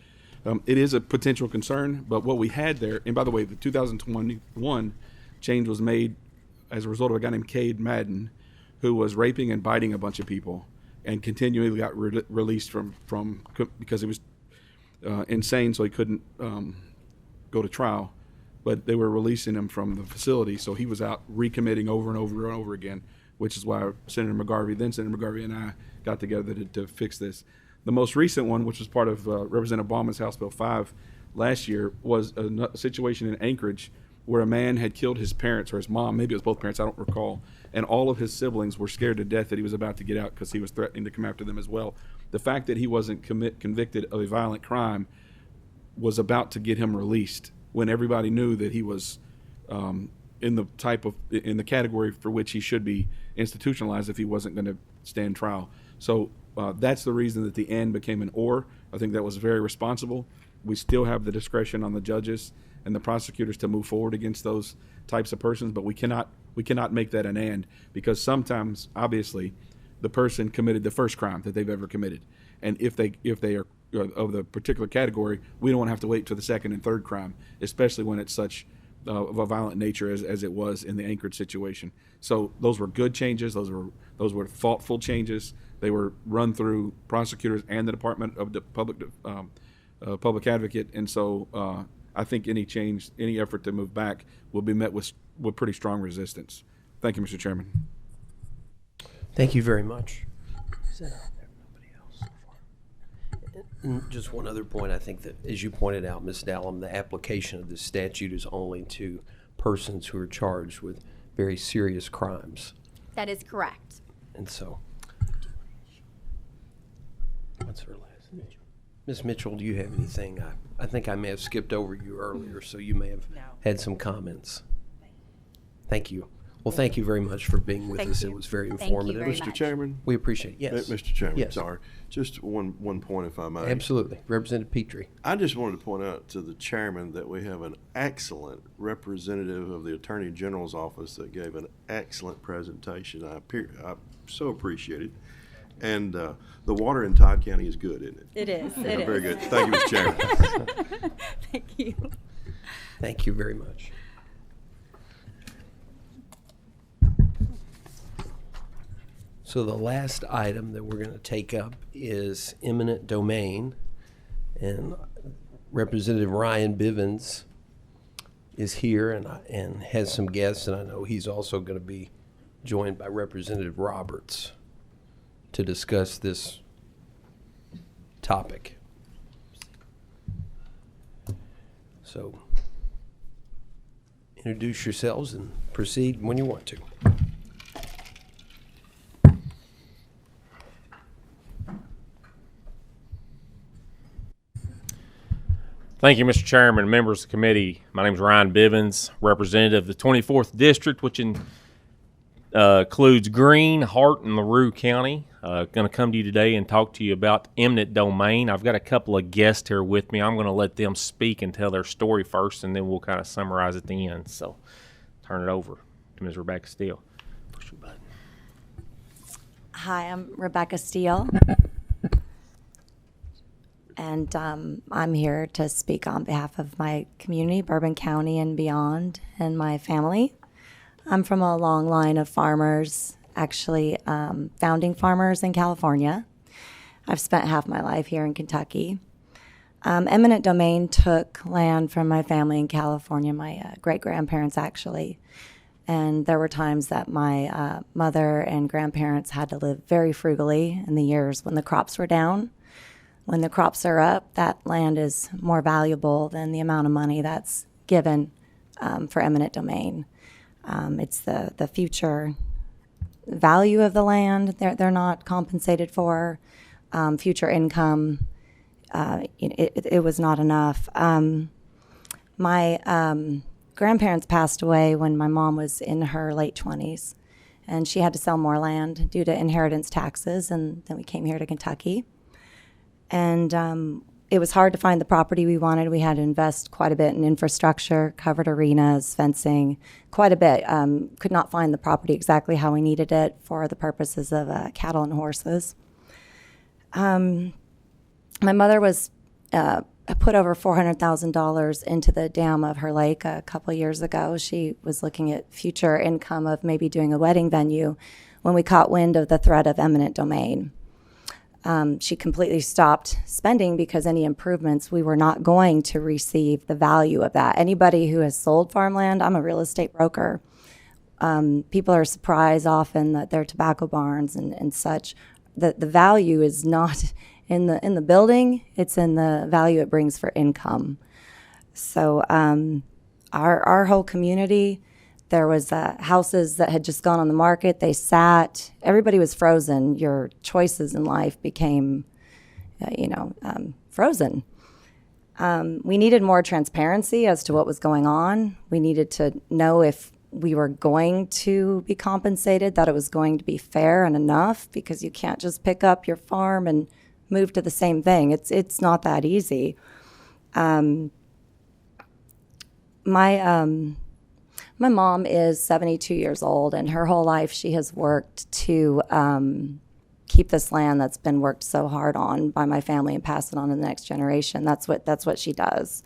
it is a potential concern, but what we had there, and by the way, the 2021 change was made as a result of a guy named Cade Madden, who was raping and biting a bunch of people and continually got released from because he was insane, so he couldn't go to trial. But they were releasing him from the facility, so he was out recommitting over and over and over again, which is why Senator McGarvey and I got together to fix this. The most recent one, which was part of Representative Bauman's House Bill 5 last year, was a situation in Anchorage where a man had killed his parents, or his mom, maybe it was both parents, I don't recall, and all of his siblings were scared to death that he was about to get out because he was threatening to come after them as well. The fact that he wasn't convicted of a violent crime was about to get him released when everybody knew that he was in the category for which he should be institutionalized if he wasn't going to stand trial. So that's the reason that the and became an or. I think that was very responsible. We still have the discretion on the judges and the prosecutors to move forward against those types of persons, but we cannot make that an and, because sometimes, obviously, the person committed the first crime that they've ever committed, and if they are of the particular category, we don't want to have to wait till the second and third crime, especially when it's such of a violent nature as it was in the Anchorage situation. So those were good changes. Those were thoughtful changes. They were run through prosecutors and the Department of the Public Advocate, and so I think any effort to move back will be met with pretty strong resistance. Thank you, Mr. Chairman. Thank you very much. Nobody else so far. And just one other point, I think that, as you pointed out, Ms. Dallum, the application of this statute is only to persons who are charged with very serious crimes. That is correct. And so, what's her last name? Ms. Mitchell, do you have anything? I think I may have skipped over you earlier, so you may have had some comments. Thank you. Well, thank you very much for being with Thank us. you. It was very Thank you informative. very Mr. much. Chairman? We appreciate it. Yes. Mr. Chairman, Yes. sorry. Just one point, if I may. Absolutely. Representative Petrie. I just wanted to point out to the chairman that we have an excellent representative of the Attorney General's office that gave an excellent presentation. I so appreciate it. And the water in Todd County is good, isn't it? It is. Yeah, It is. very good. Thank you, Mr. Chairman. Thank you. Thank you very much. So the last item that we're going to take up is eminent domain. And Representative Ryan Bivens is here and has some guests, and I know he's also going to be joined by Representative Roberts to discuss this topic. So introduce yourselves and proceed when you want to. Thank you, Mr. Chairman, members of the committee. My name is Ryan Bivens, representative of the 24th District, which includes Greene, Hart, and LaRue County. Going to come to you today and talk to you about eminent domain. I've got a couple of guests here with me. I'm going to let them speak and tell their story first, and then we'll kind of summarize at the end. So turn it over to Ms. Rebecca Steele. Push the button. Hi, I'm Rebecca Steele. And I'm here to speak on behalf of my community, Bourbon County and beyond, and my family. I'm from a long line of farmers, actually founding farmers in California. I've spent half my life here in Kentucky. Eminent Domain took land from my family in California, my great-grandparents actually. And there were times that my mother and grandparents had to live very frugally in the years when the crops were down. When the crops are up, that land is more valuable than the amount of money that's given for eminent domain. It's the future value of the land they're not compensated for, future income. It was not enough. My grandparents passed away when my mom was in her late 20s, and she had to sell more land due to inheritance taxes, and then we came here to Kentucky. And it was hard to find the property we wanted. We had to invest quite a bit in infrastructure, covered arenas, fencing, quite a bit. Could not find the property exactly how we needed it for the purposes of cattle and horses. My mother was put over $400,000 into the dam of her lake a couple years ago. She was looking at future income of maybe doing a wedding venue when we caught wind of the threat of eminent domain. She completely stopped spending because any improvements, we were not going to receive the value of that. Anybody who has sold farmland, I'm a real estate broker. People are surprised often that they're tobacco barns and such. The value is not in the building, it's in the value it brings for income. So our whole community, there was houses that had just gone on the market. They sat. Everybody was frozen. Your choices in life became, frozen. We needed more transparency as to what was going on. We needed to know if we were going to be compensated, that it was going to be fair and enough, because you can't just pick up your farm and move to the same thing. It's not that easy. My mom is 72 years old, and her whole life she has worked to keep this land that's been worked so hard on by my family and pass it on to the next generation. That's what she does.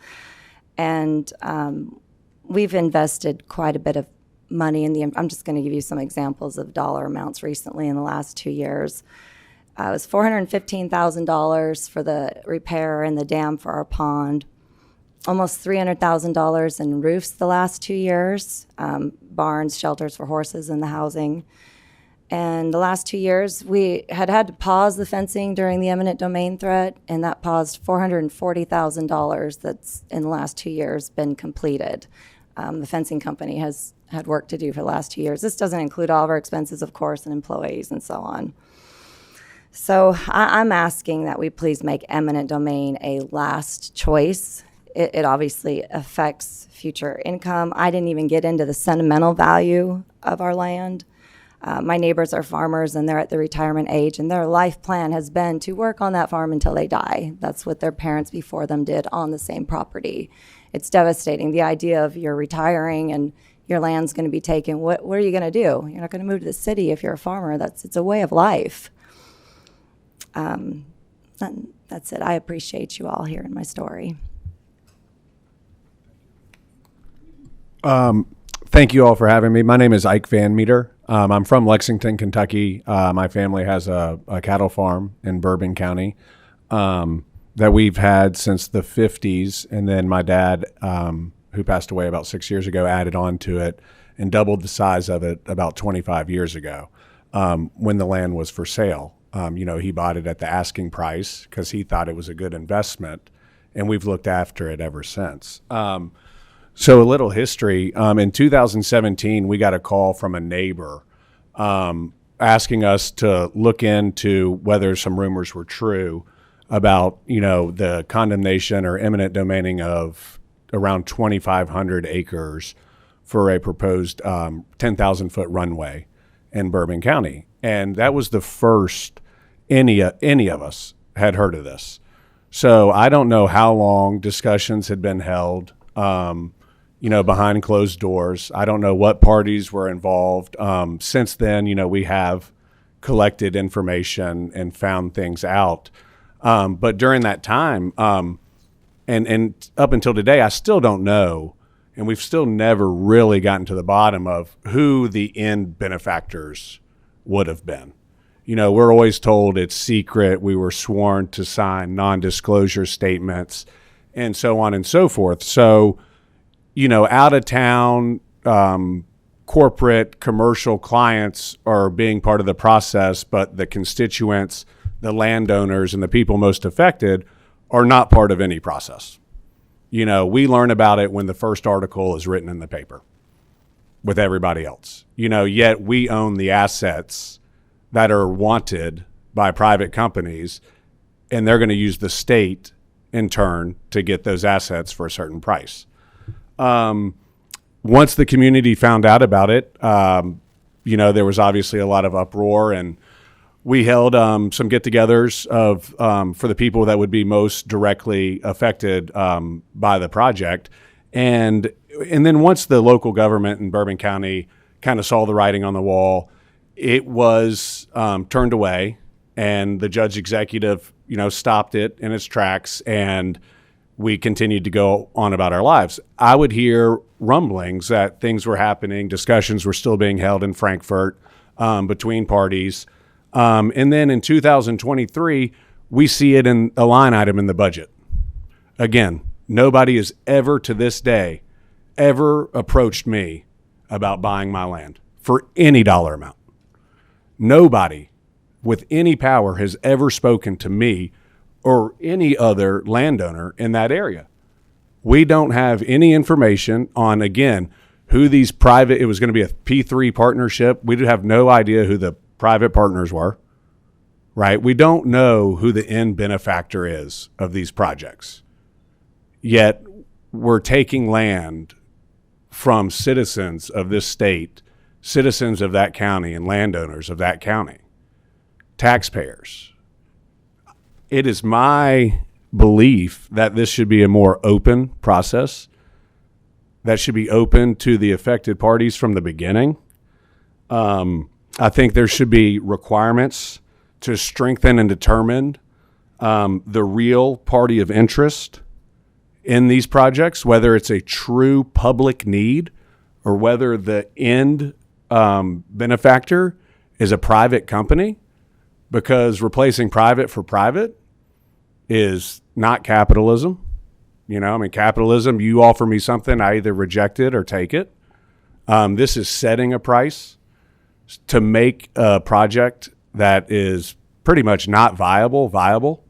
And we've invested quite a bit of money in I'm just going to give you some examples of dollar amounts recently in the last 2 years. It was $415,000 for the repair in the dam for our pond. Almost $300,000 in roofs the last 2 years, barns, shelters for horses, and the housing. And the last 2 years, we had to pause the fencing during the eminent domain threat, and that paused $440,000 that's in the last 2 years been completed. The fencing company has had work to do for the last 2 years. This doesn't include all of our expenses, of course, and employees and so on. So I'm asking that we please make eminent domain a last choice. it obviously affects future income. I didn't even get into the sentimental value of our land. My neighbors are farmers and they're at the retirement age, and their life plan has been to work on that farm until they die. That's what their parents before them did on the same property. It's devastating. The idea of you're retiring and your land's going to be taken. What are you going to do? You're not going to move to the city if you're a farmer. It's a way of life. That's it. I appreciate you all hearing my story. Thank you all for having me. My name is Ike Van Meter. I'm from Lexington, Kentucky. My family has a cattle farm in Bourbon County that we've had since the 50s. And then my dad, who passed away about 6 years ago, added on to it and doubled the size of it about 25 years ago when the land was for sale. He bought it at the asking price because he thought it was a good investment, and we've looked after it ever since. So a little history. In 2017, we got a call from a neighbor asking us to look into whether some rumors were true about, the condemnation or eminent domaining of around 2,500 acres for a proposed 10,000-foot runway in Bourbon County. And that was the first any of us had heard of this. So I don't know how long discussions had been held, behind closed doors. I don't know what parties were involved. Since then, we have collected information and found things out. But during that time, and up until today, I still don't know, and we've still never really gotten to the bottom of who the end benefactors would have been. We're always told it's secret. We were sworn to sign non-disclosure statements and so on and so forth. So, out of town, corporate, commercial clients are being part of the process, but the constituents, the landowners, and the people most affected are not part of any process. We learn about it when the first article is written in the paper with everybody else. Yet we own the assets that are wanted by private companies, and they're going to use the state in turn to get those assets for a certain price. Once the community found out about it, there was obviously a lot of uproar, and we held some get-togethers for the people that would be most directly affected by the project. And then once the local government in Bourbon County kind of saw the writing on the wall, it was turned away, and the judge executive, stopped it in its tracks, and we continued to go on about our lives. I would hear rumblings that things were happening, discussions were still being held in Frankfurt between parties. And then in 2023, we see it in a line item in the budget. Again, nobody has ever to this day ever approached me about buying my land for any dollar amount. Nobody with any power has ever spoken to me or any other landowner in that area. We don't have any information on, again, who these private, it was going to be a P3 partnership. We have no idea who the private partners were, right? We don't know who the end benefactor is of these projects. Yet we're taking land from citizens of this state, citizens of that county, and landowners of that county, taxpayers. It is my belief that this should be a more open process that should be open to the affected parties from the beginning. I think there should be requirements to strengthen and determine the real party of interest in these projects, whether it's a true public need or whether the end benefactor is a private company, because replacing private for private is not capitalism. Capitalism, you offer me something, I either reject it or take it. This is setting a price to make a project that is pretty much not viable,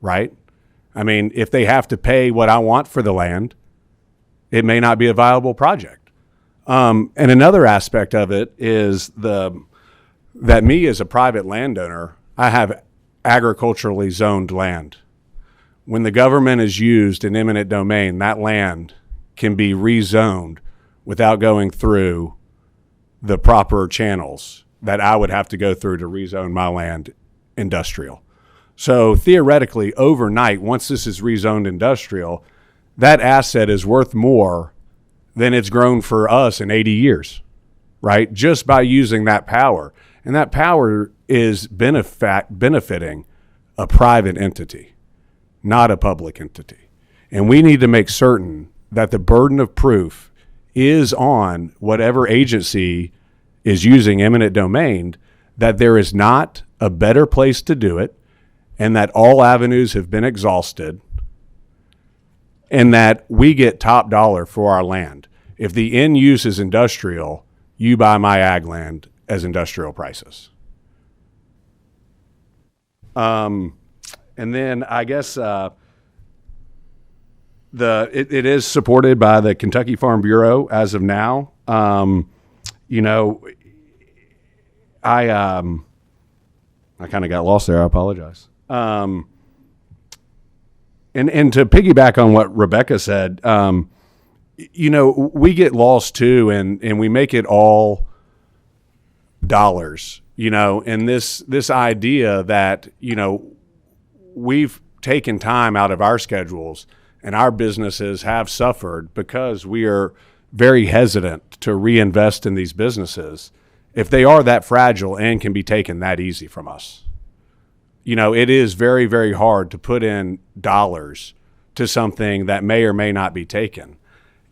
right? If they have to pay what I want for the land, it may not be a viable project. And another aspect of it is that me as a private landowner, I have agriculturally zoned land. when the government is used in eminent domain, that land can be rezoned without going through the proper channels that I would have to go through to rezone my land industrial. So theoretically, overnight, once this is rezoned industrial, that asset is worth more than it's grown for us in 80 years, right? Just by using that power. And that power is benefiting a private entity, not a public entity. And we need to make certain that the burden of proof is on whatever agency is using eminent domain, that there is not a better place to do it, and that all avenues have been exhausted, and that we get top dollar for our land. If the end use is industrial, you buy my ag land as industrial prices. And then I guess it is supported by the Kentucky Farm Bureau as of now. You know, I kind of got lost there. I apologize. And to piggyback on what Rebecca said, you know, we get lost too, and we make it all dollars, you know, and this idea that, you know, we've taken time out of our schedules and our businesses have suffered because we are very hesitant to reinvest in these businesses if they are that fragile and can be taken that easy from us. You know, it is very, very hard to put in dollars to something that may or may not be taken.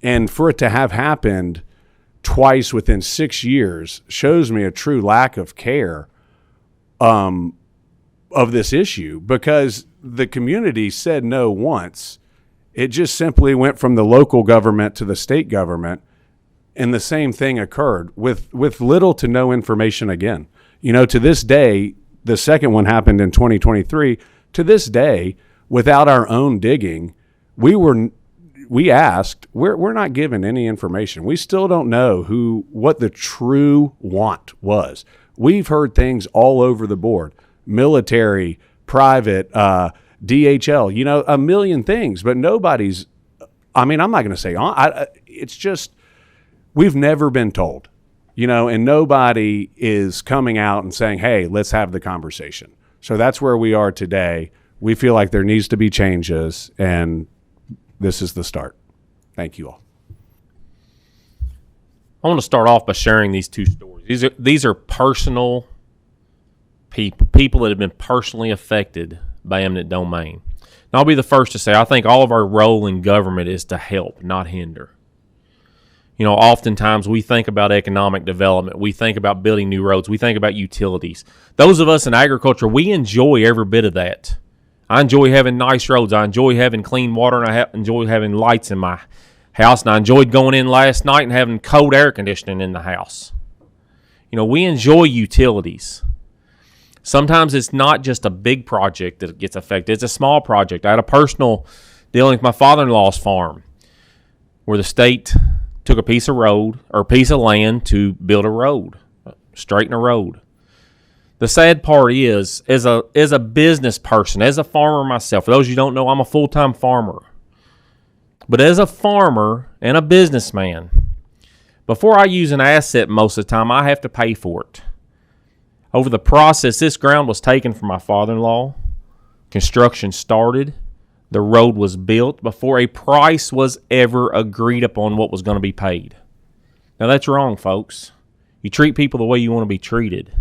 And for it to have happened twice within 6 years shows me a true lack of care of this issue, because the community said no once. It just simply went from the local government to the state government, and the same thing occurred with little to no information again. You know, to this day, the second one happened in 2023. To this day, without our own digging, we asked, we're not given any information. We still don't know what the true want was. We've heard things all over the board, military, private, DHL, you know, a million things, but nobody's, I mean, I'm not going to say, it's just, we've never been told, you know, and nobody is coming out and saying, hey, let's have the conversation. So that's where we are today. We feel like there needs to be changes, and this is the start. Thank you all. I want to start off by sharing these two stories. These are personal people that have been personally affected by eminent domain. And I'll be the first to say, I think all of our role in government is to help, not hinder. You know, oftentimes we think about economic development. We think about building new roads. We think about utilities. Those of us in agriculture, we enjoy every bit of that. I enjoy having nice roads. I enjoy having clean water, and I enjoy having lights in my house. And I enjoyed going in last night and having cold air conditioning in the house. You know, we enjoy utilities. Sometimes it's not just a big project that gets affected. It's a small project. I had a personal dealing with my father-in-law's farm where the state took a piece of road or a piece of land to build a road, straighten a road. The sad part is, as a business person, as a farmer myself, for those of you who don't know, I'm a full-time farmer. But as a farmer and a businessman, before I use an asset most of the time, I have to pay for it. Over the process, this ground was taken from my father-in-law. Construction started. The road was built before a price was ever agreed upon what was going to be paid. Now, that's wrong, folks. You treat people the way you want to be treated.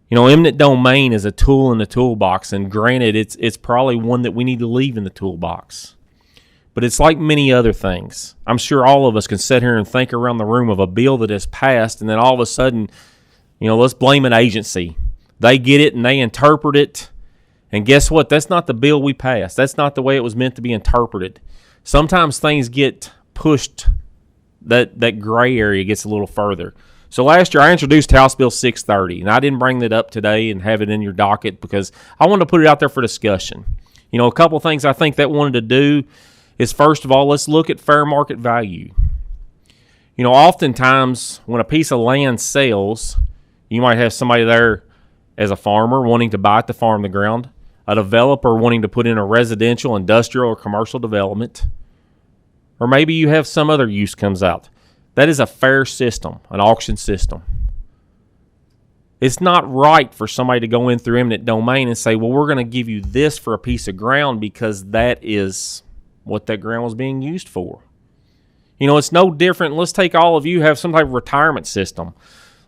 You know, eminent domain is a tool in the toolbox, and granted, it's probably one that we need to leave in the toolbox. But it's like many other things. I'm sure all of us can sit here and think around the room of a bill that has passed, and then all of a sudden, you know, let's blame an agency. They get it and they interpret it. And guess what? That's not the bill we passed. That's not the way it was meant to be interpreted. Sometimes things get pushed, that gray area gets a little further. So last year I introduced House Bill 630, and I didn't bring that up today and have it in your docket because I wanted to put it out there for discussion. You know, a couple of things I think that wanted to do is, first of all, let's look at fair market value. You know, oftentimes when a piece of land sells, you might have somebody there as a farmer wanting to buy it to farm the ground. a developer wanting to put in a residential, industrial, or commercial development, or maybe you have some other use comes out. That is a fair system, an auction system. It's not right for somebody to go in through eminent domain and say, well, we're going to give you this for a piece of ground because that is what that ground was being used for. You know, it's no different. Let's take all of you have some type of retirement system.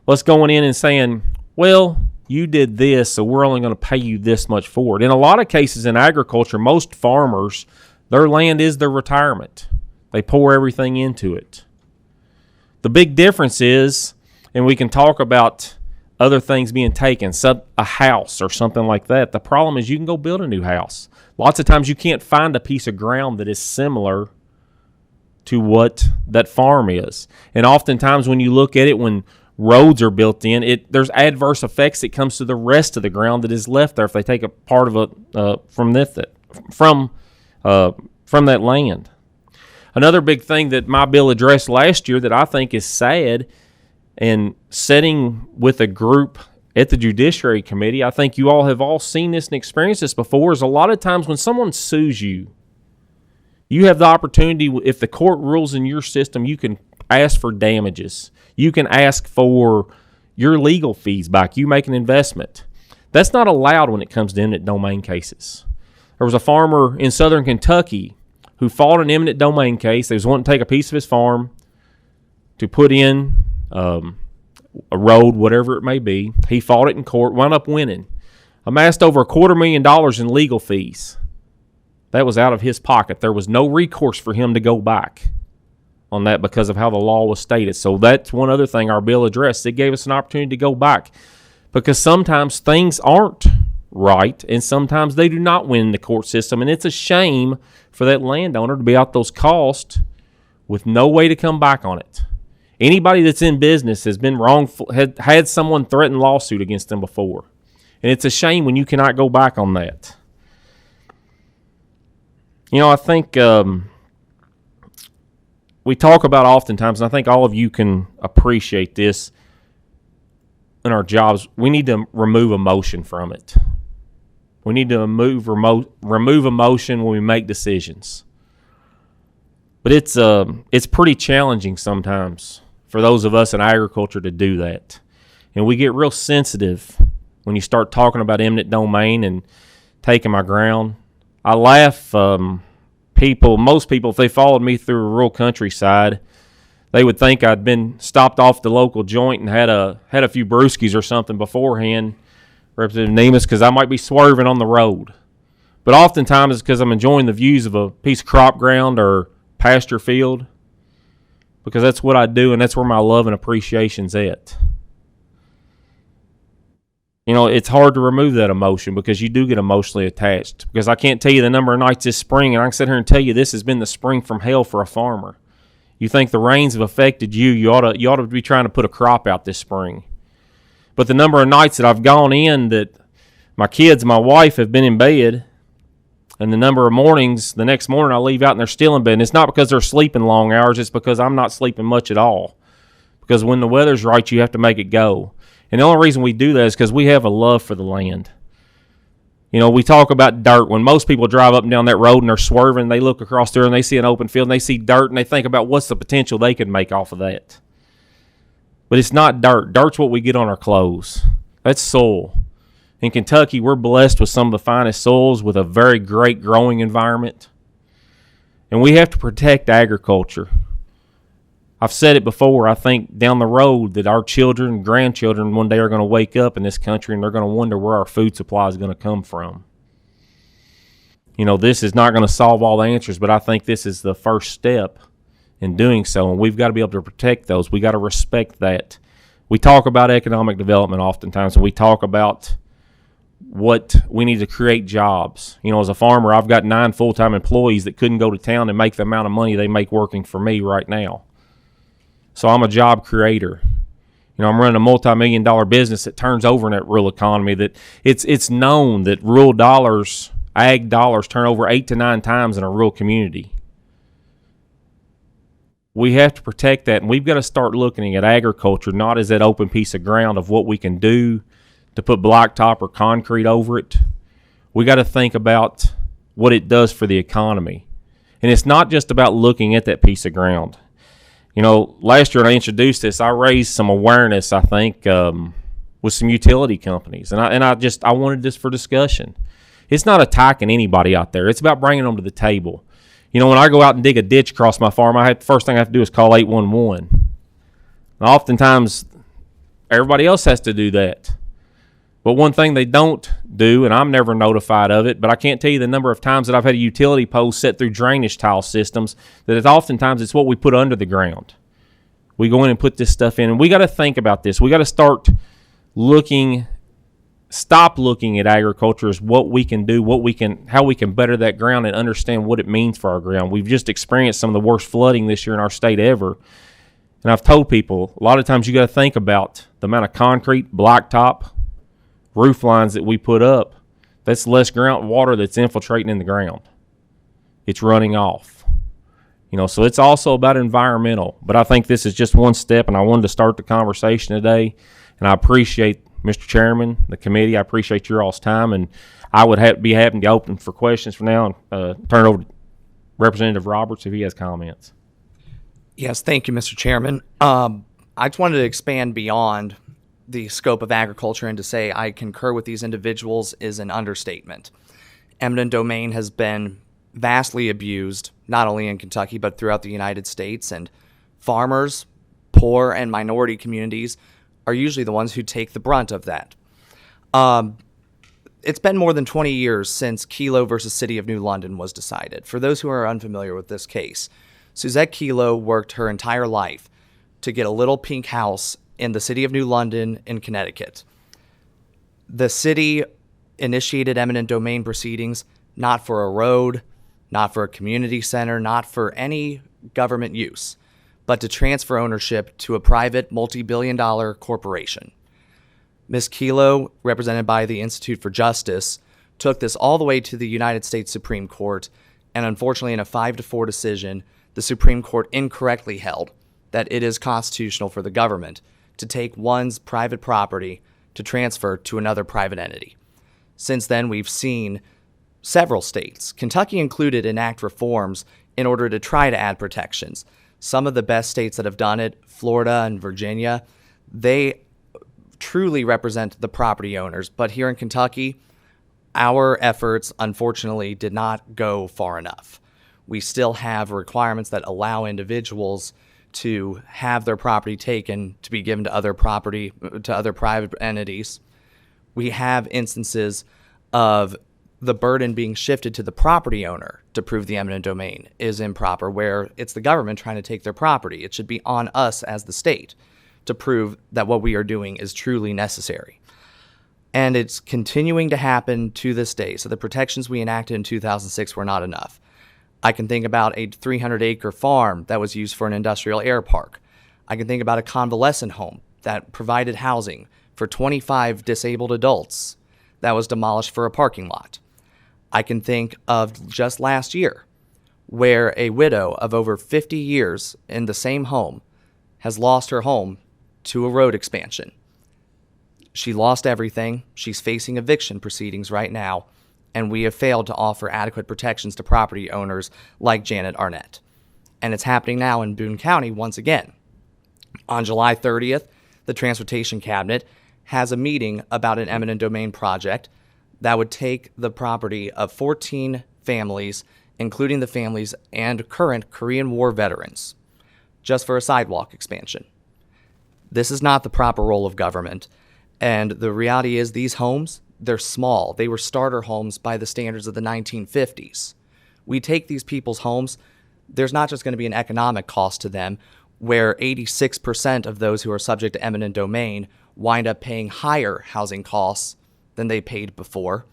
Let's go in and saying, well, you did this, so we're only going to pay you this much for it. In a lot of cases in agriculture, most farmers, their land is their retirement. They pour everything into it. The big difference is, and we can talk about other things being taken, a house or something like that. The problem is you can go build a new house. Lots of times you can't find a piece of ground that is similar to what that farm is. And oftentimes when you look at it, when roads are built in, there's adverse effects that comes to the rest of the ground that is left there if they take a part of it from that land. Another big thing that my bill addressed last year that I think is sad, and sitting with a group at the Judiciary Committee, I think you all have all seen this and experienced this before, is a lot of times when someone sues you, you have the opportunity, if the court rules in your system, you can ask for damages. You can ask for your legal fees back. You make an investment. That's not allowed when it comes to eminent domain cases. There was a farmer in southern Kentucky who fought an eminent domain case. They was wanting to take a piece of his farm to put in a road, whatever it may be. He fought it in court, wound up winning. Amassed over $250,000 in legal fees. That was out of his pocket. There was no recourse for him to go back on that because of how the law was stated. So that's one other thing our bill addressed. It gave us an opportunity to go back because sometimes things aren't right and sometimes they do not win in the court system. And it's a shame for that landowner to be out those costs with no way to come back on it. Anybody that's in business has been wrongful, had someone threaten lawsuit against them before. And it's a shame when you cannot go back on that. You know, I think we talk about oftentimes, and I think all of you can appreciate this in our jobs, we need to remove emotion from it. We need to remove emotion when we make decisions. But it's pretty challenging sometimes for those of us in agriculture to do that. And we get real sensitive when you start talking about eminent domain and taking my ground. I laugh. Most people, if they followed me through a rural countryside, they would think I'd been stopped off the local joint and had a few brewskis or something beforehand, Representative Nemus, because I might be swerving on the road. But oftentimes it's because I'm enjoying the views of a piece of crop ground or pasture field, because that's what I do and that's where my love and appreciation's at. You know, it's hard to remove that emotion because you do get emotionally attached. Because I can't tell you the number of nights this spring, and I can sit here and tell you this has been the spring from hell for a farmer. You think the rains have affected you, you ought to be trying to put a crop out this spring. But the number of nights that I've gone in that my kids and my wife have been in bed, and the number of mornings, the next morning I leave out and they're still in bed. And it's not because they're sleeping long hours, it's because I'm not sleeping much at all. Because when the weather's right, you have to make it go. And the only reason we do that is because we have a love for the land. You know, we talk about dirt. When most people drive up and down that road and they're swerving, they look across there and they see an open field and they see dirt and they think about what's the potential they could make off of that. But it's not dirt. Dirt's what we get on our clothes. That's soil. In Kentucky, we're blessed with some of the finest soils with a very great growing environment. And we have to protect agriculture. I've said it before, I think down the road that our children and grandchildren one day are going to wake up in this country and they're going to wonder where our food supply is going to come from. You know, this is not going to solve all the answers, but I think this is the first step in doing so, and we've got to be able to protect those. We got to respect that. We talk about economic development oftentimes, and we talk about what we need to create jobs. You know, as a farmer, I've got 9 full-time employees that couldn't go to town and make the amount of money they make working for me right now. So I'm a job creator. You know, I'm running a multi-million-dollar business that turns over in that rural economy. That it's known that rural dollars, ag dollars, turn over 8 to 9 times in a rural community. We have to protect that, and we've got to start looking at agriculture not as that open piece of ground of what we can do to put blacktop or concrete over it. we got to think about what it does for the economy. And it's not just about looking at that piece of ground. You know, last year when I introduced this, I raised some awareness, I think, with some utility companies. And I wanted this for discussion. It's not attacking anybody out there. It's about bringing them to the table. You know, when I go out and dig a ditch across my farm, the first thing I have to do is call 811. And oftentimes, everybody else has to do that. But one thing they don't do, and I'm never notified of it, but I can't tell you the number of times that I've had a utility pole set through drainage tile systems, that oftentimes it's what we put under the ground. We go in and put this stuff in, and we got to think about this. We got to stop looking at agriculture as what we can do, how we can better that ground and understand what it means for our ground. We've just experienced some of the worst flooding this year in our state ever. And I've told people, a lot of times you got to think about the amount of concrete, blacktop, roof lines that we put up. That's less ground water that's infiltrating in the ground. It's running off. You know, so it's also about environmental. But I think this is just one step, and I wanted to start the conversation today. And I appreciate Mr. Chairman, the committee. I appreciate your all's time, and I would be happy to open for questions from now and turn it over to Representative Roberts if he has comments. Yes, thank you, Mr. Chairman. I just wanted to expand beyond the scope of agriculture, and to say I concur with these individuals is an understatement. Eminent domain has been vastly abused, not only in Kentucky, but throughout the United States, and farmers, poor, and minority communities are usually the ones who take the brunt of that. It's been more than 20 years since Kelo versus City of New London was decided. For those who are unfamiliar with this case, Suzette Kelo worked her entire life to get a little pink house in the City of New London in Connecticut. The city initiated eminent domain proceedings not for a road, not for a community center, not for any government use, but to transfer ownership to a private multi-billion-dollar corporation. Ms. Kelo, represented by the Institute for Justice, took this all the way to the United States Supreme Court, and unfortunately in a 5-4 decision, the Supreme Court incorrectly held that it is constitutional for the government to take one's private property to transfer to another private entity. Since then, we've seen several states, Kentucky included, enact reforms in order to try to add protections. Some of the best states that have done it, Florida and Virginia, they truly represent the property owners. But here in Kentucky, our efforts, unfortunately, did not go far enough. We still have requirements that allow individuals to have their property taken to be given to other private entities. We have instances of the burden being shifted to the property owner to prove the eminent domain is improper, where it's the government trying to take their property. It should be on us as the state to prove that what we are doing is truly necessary. And it's continuing to happen to this day. So the protections we enacted in 2006 were not enough. I can think about a 300-acre farm that was used for an industrial air park. I can think about a convalescent home that provided housing for 25 disabled adults that was demolished for a parking lot. I can think of just last year where a widow of over 50 years in the same home has lost her home to a road expansion. She lost everything. She's facing eviction proceedings right now, and we have failed to offer adequate protections to property owners like Janet Arnett. And it's happening now in Boone County once again. On July 30th, the Transportation Cabinet has a meeting about an eminent domain project that would take the property of 14 families, including the families and current Korean War veterans, just for a sidewalk expansion. This is not the proper role of government, and the reality is these homes, they're small. They were starter homes by the standards of the 1950s. We take these people's homes, there's not just going to be an economic cost to them, where 86% of those who are subject to eminent domain wind up paying higher housing costs than they paid before.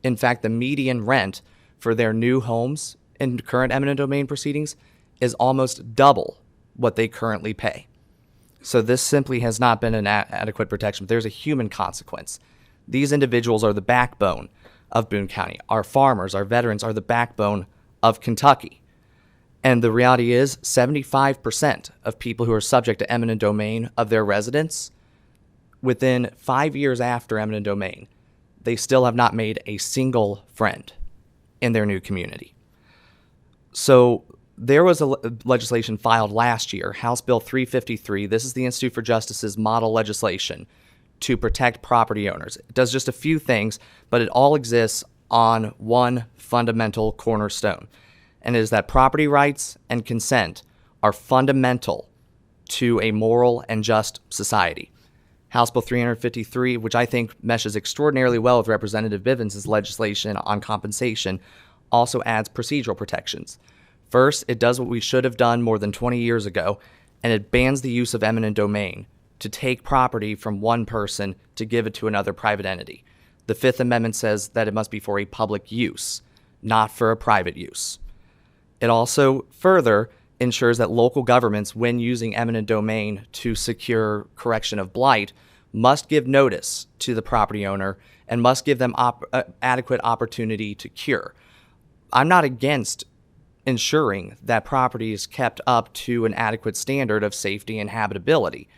In fact, the median rent for their new homes in current eminent domain proceedings is almost double what they currently pay. So this simply has not been an adequate protection. There's a human consequence. These individuals are the backbone of Boone County. Our farmers, our veterans are the backbone of Kentucky. And the reality is 75% of people who are subject to eminent domain of their residence, within 5 years after eminent domain, they still have not made a single friend in their new community. So there was legislation filed last year, House Bill 353. This is the Institute for Justice's model legislation to protect property owners. It does just a few things, but it all exists on one fundamental cornerstone, and it is that property rights and consent are fundamental to a moral and just society. House Bill 353, which I think meshes extraordinarily well with Representative Bivens' legislation on compensation, also adds procedural protections. First, it does what we should have done more than 20 years ago, and it bans the use of eminent domain to take property from one person to give it to another private entity. The Fifth Amendment says that it must be for a public use, not for a private use. It also further ensures that local governments, when using eminent domain to secure correction of blight, must give notice to the property owner and must give them adequate opportunity to cure. I'm not against ensuring that property is kept up to an adequate standard of safety and habitability.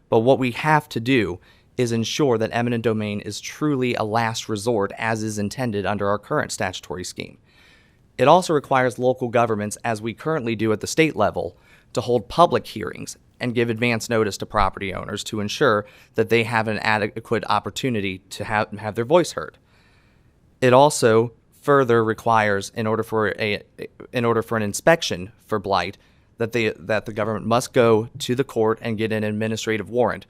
But what we have to do is ensure that eminent domain is truly a last resort as is intended under our current statutory scheme. It also requires local governments, as we currently do at the state level, to hold public hearings and give advance notice to property owners to ensure that they have an adequate opportunity to have their voice heard. It also further requires, in order for an inspection for blight, that the government must go to the court and get an administrative warrant.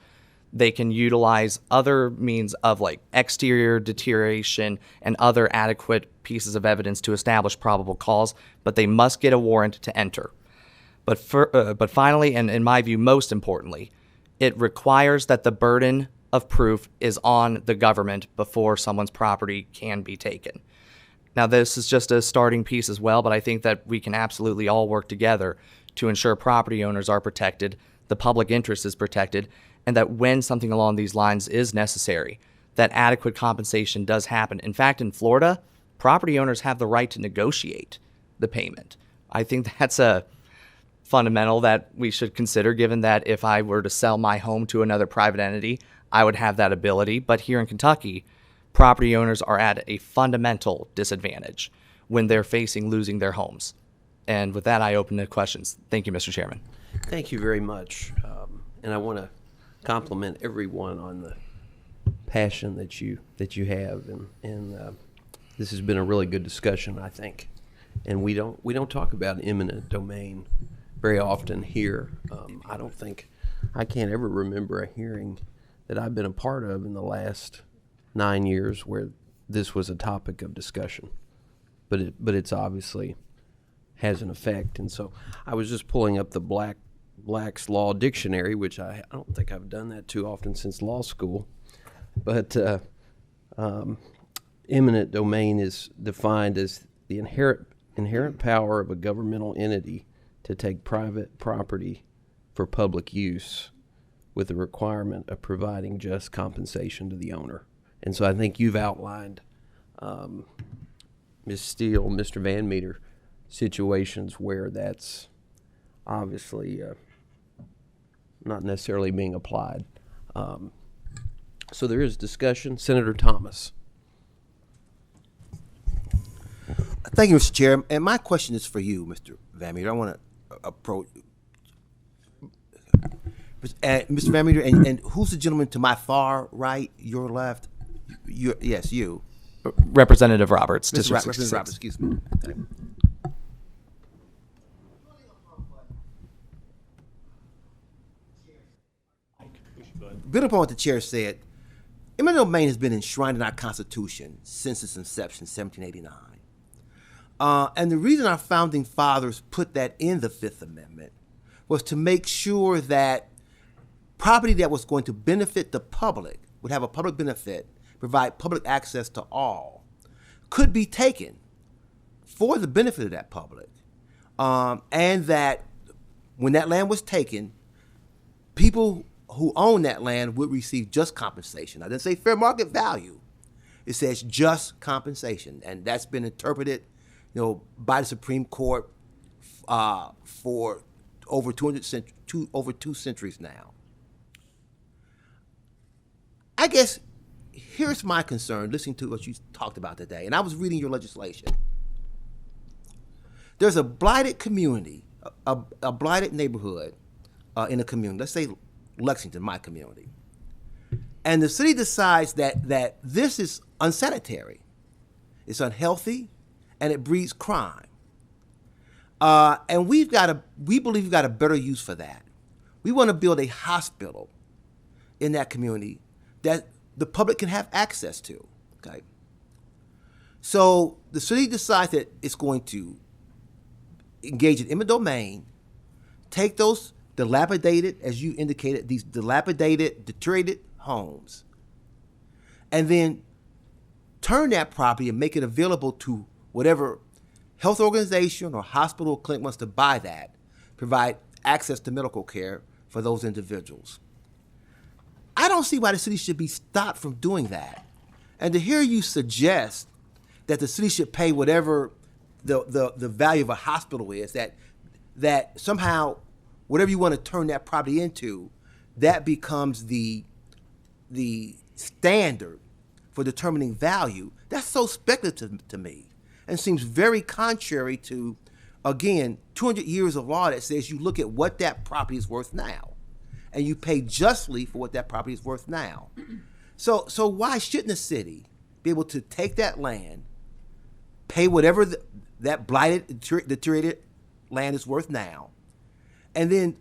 They can utilize other means of like exterior deterioration and other adequate pieces of evidence to establish probable cause, but they must get a warrant to enter. But finally, and in my view most importantly, it requires that the burden of proof is on the government before someone's property can be taken. Now, this is just a starting piece as well, but I think that we can absolutely all work together to ensure property owners are protected, the public interest is protected, and that when something along these lines is necessary, that adequate compensation does happen. In fact, in Florida, property owners have the right to negotiate the payment. I think that's a fundamental that we should consider, given that if I were to sell my home to another private entity, I would have that ability. But here in Kentucky, property owners are at a fundamental disadvantage when they're facing losing their homes. And with that, I open to questions. Thank you, Mr. Chairman. Thank you very much. And I want to compliment everyone on the passion that you have, and this has been a really good discussion, I think. And we don't talk about eminent domain very often here. I can't ever remember a hearing that I've been a part of in the last 9 years where this was a topic of discussion, but it's obviously has an effect. And so I was just pulling up the Black's Law Dictionary, which I don't think I've done that too often since law school, but eminent domain is defined as the inherent power of a governmental entity to take private property for public use with the requirement of providing just compensation to the owner. And so I think you've outlined, Ms. Steele, Mr. Van Meter, situations where that's obviously not necessarily being applied. So there is discussion. Senator Thomas. Thank you, Mr. Chair. And my question is for you, Mr. Van Meter. I want to approach Mr. Van Meter, and who's the gentleman to my far right, your left? Yes, you. Representative Roberts, District Representative Roberts, excuse me. Building upon what the chair said, eminent domain has been enshrined in our Constitution since its inception, 1789. And the reason our founding fathers put that in the Fifth Amendment was to make sure that property that was going to benefit the public, would have a public benefit, provide public access to all, could be taken for the benefit of that public. And that when that land was taken, people who own that land would receive just compensation. I didn't say fair market value. It says just compensation. And that's been interpreted, by the Supreme Court for over 2 centuries now. I guess here's my concern listening to what you talked about today, and I was reading your legislation. There's a blighted community, a blighted neighborhood in a community. Let's say Lexington, my community. And the city decides that this is unsanitary, it's unhealthy, and it breeds crime. And we believe we've got a better use for that. We want to build a hospital in that community that the public can have access to. Okay. So the city decides that it's going to engage in eminent domain, take those dilapidated, as you indicated, these dilapidated, deteriorated homes, and then turn that property and make it available to whatever health organization or hospital or clinic wants to buy that, provide access to medical care for those individuals. I don't see why the city should be stopped from doing that. And to hear you suggest that the city should pay whatever the value of a hospital is, that somehow whatever you want to turn that property into, that becomes the standard for determining value, that's so speculative to me and seems very contrary to, again, 200 years of law that says you look at what that property is worth now and you pay justly for what that property is worth now. So why shouldn't the city be able to take that land, pay whatever that blighted, deteriorated land is worth now, and then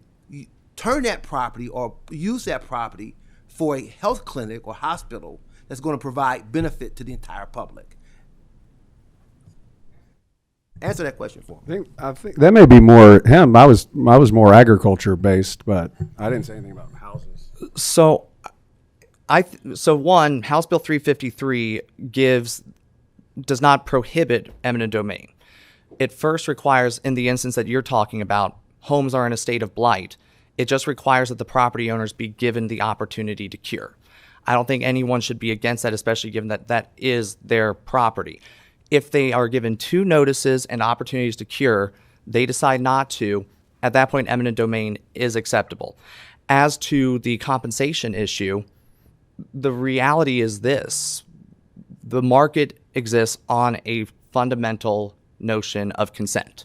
turn that property or use that property for a health clinic or hospital that's going to provide benefit to the entire public? Answer that question for me. I think that may be more him. I was more agriculture based, but I didn't say anything about houses. So, one, House Bill 353 does not prohibit eminent domain. It first requires, in the instance that you're talking about, homes are in a state of blight. It just requires that the property owners be given the opportunity to cure. I don't think anyone should be against that, especially given that that is their property. If they are given 2 notices and opportunities to cure, they decide not to, at that point, eminent domain is acceptable. As to the compensation issue, the reality is this: the market exists on a fundamental notion of consent.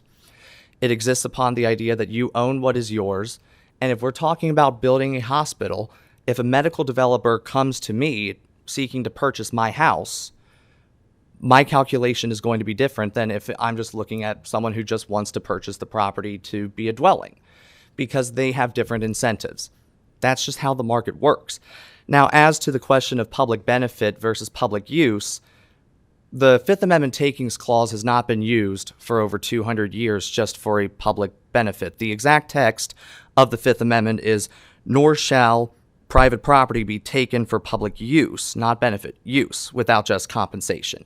It exists upon the idea that you own what is yours, and if we're talking about building a hospital, if a medical developer comes to me seeking to purchase my house, my calculation is going to be different than if I'm just looking at someone who just wants to purchase the property to be a dwelling, because they have different incentives. That's just how the market works. Now, as to the question of public benefit versus public use, the Fifth Amendment takings clause has not been used for over 200 years just for a public benefit. The exact text of the Fifth Amendment is, "Nor shall private property be taken for public use," not benefit, use, "without just compensation."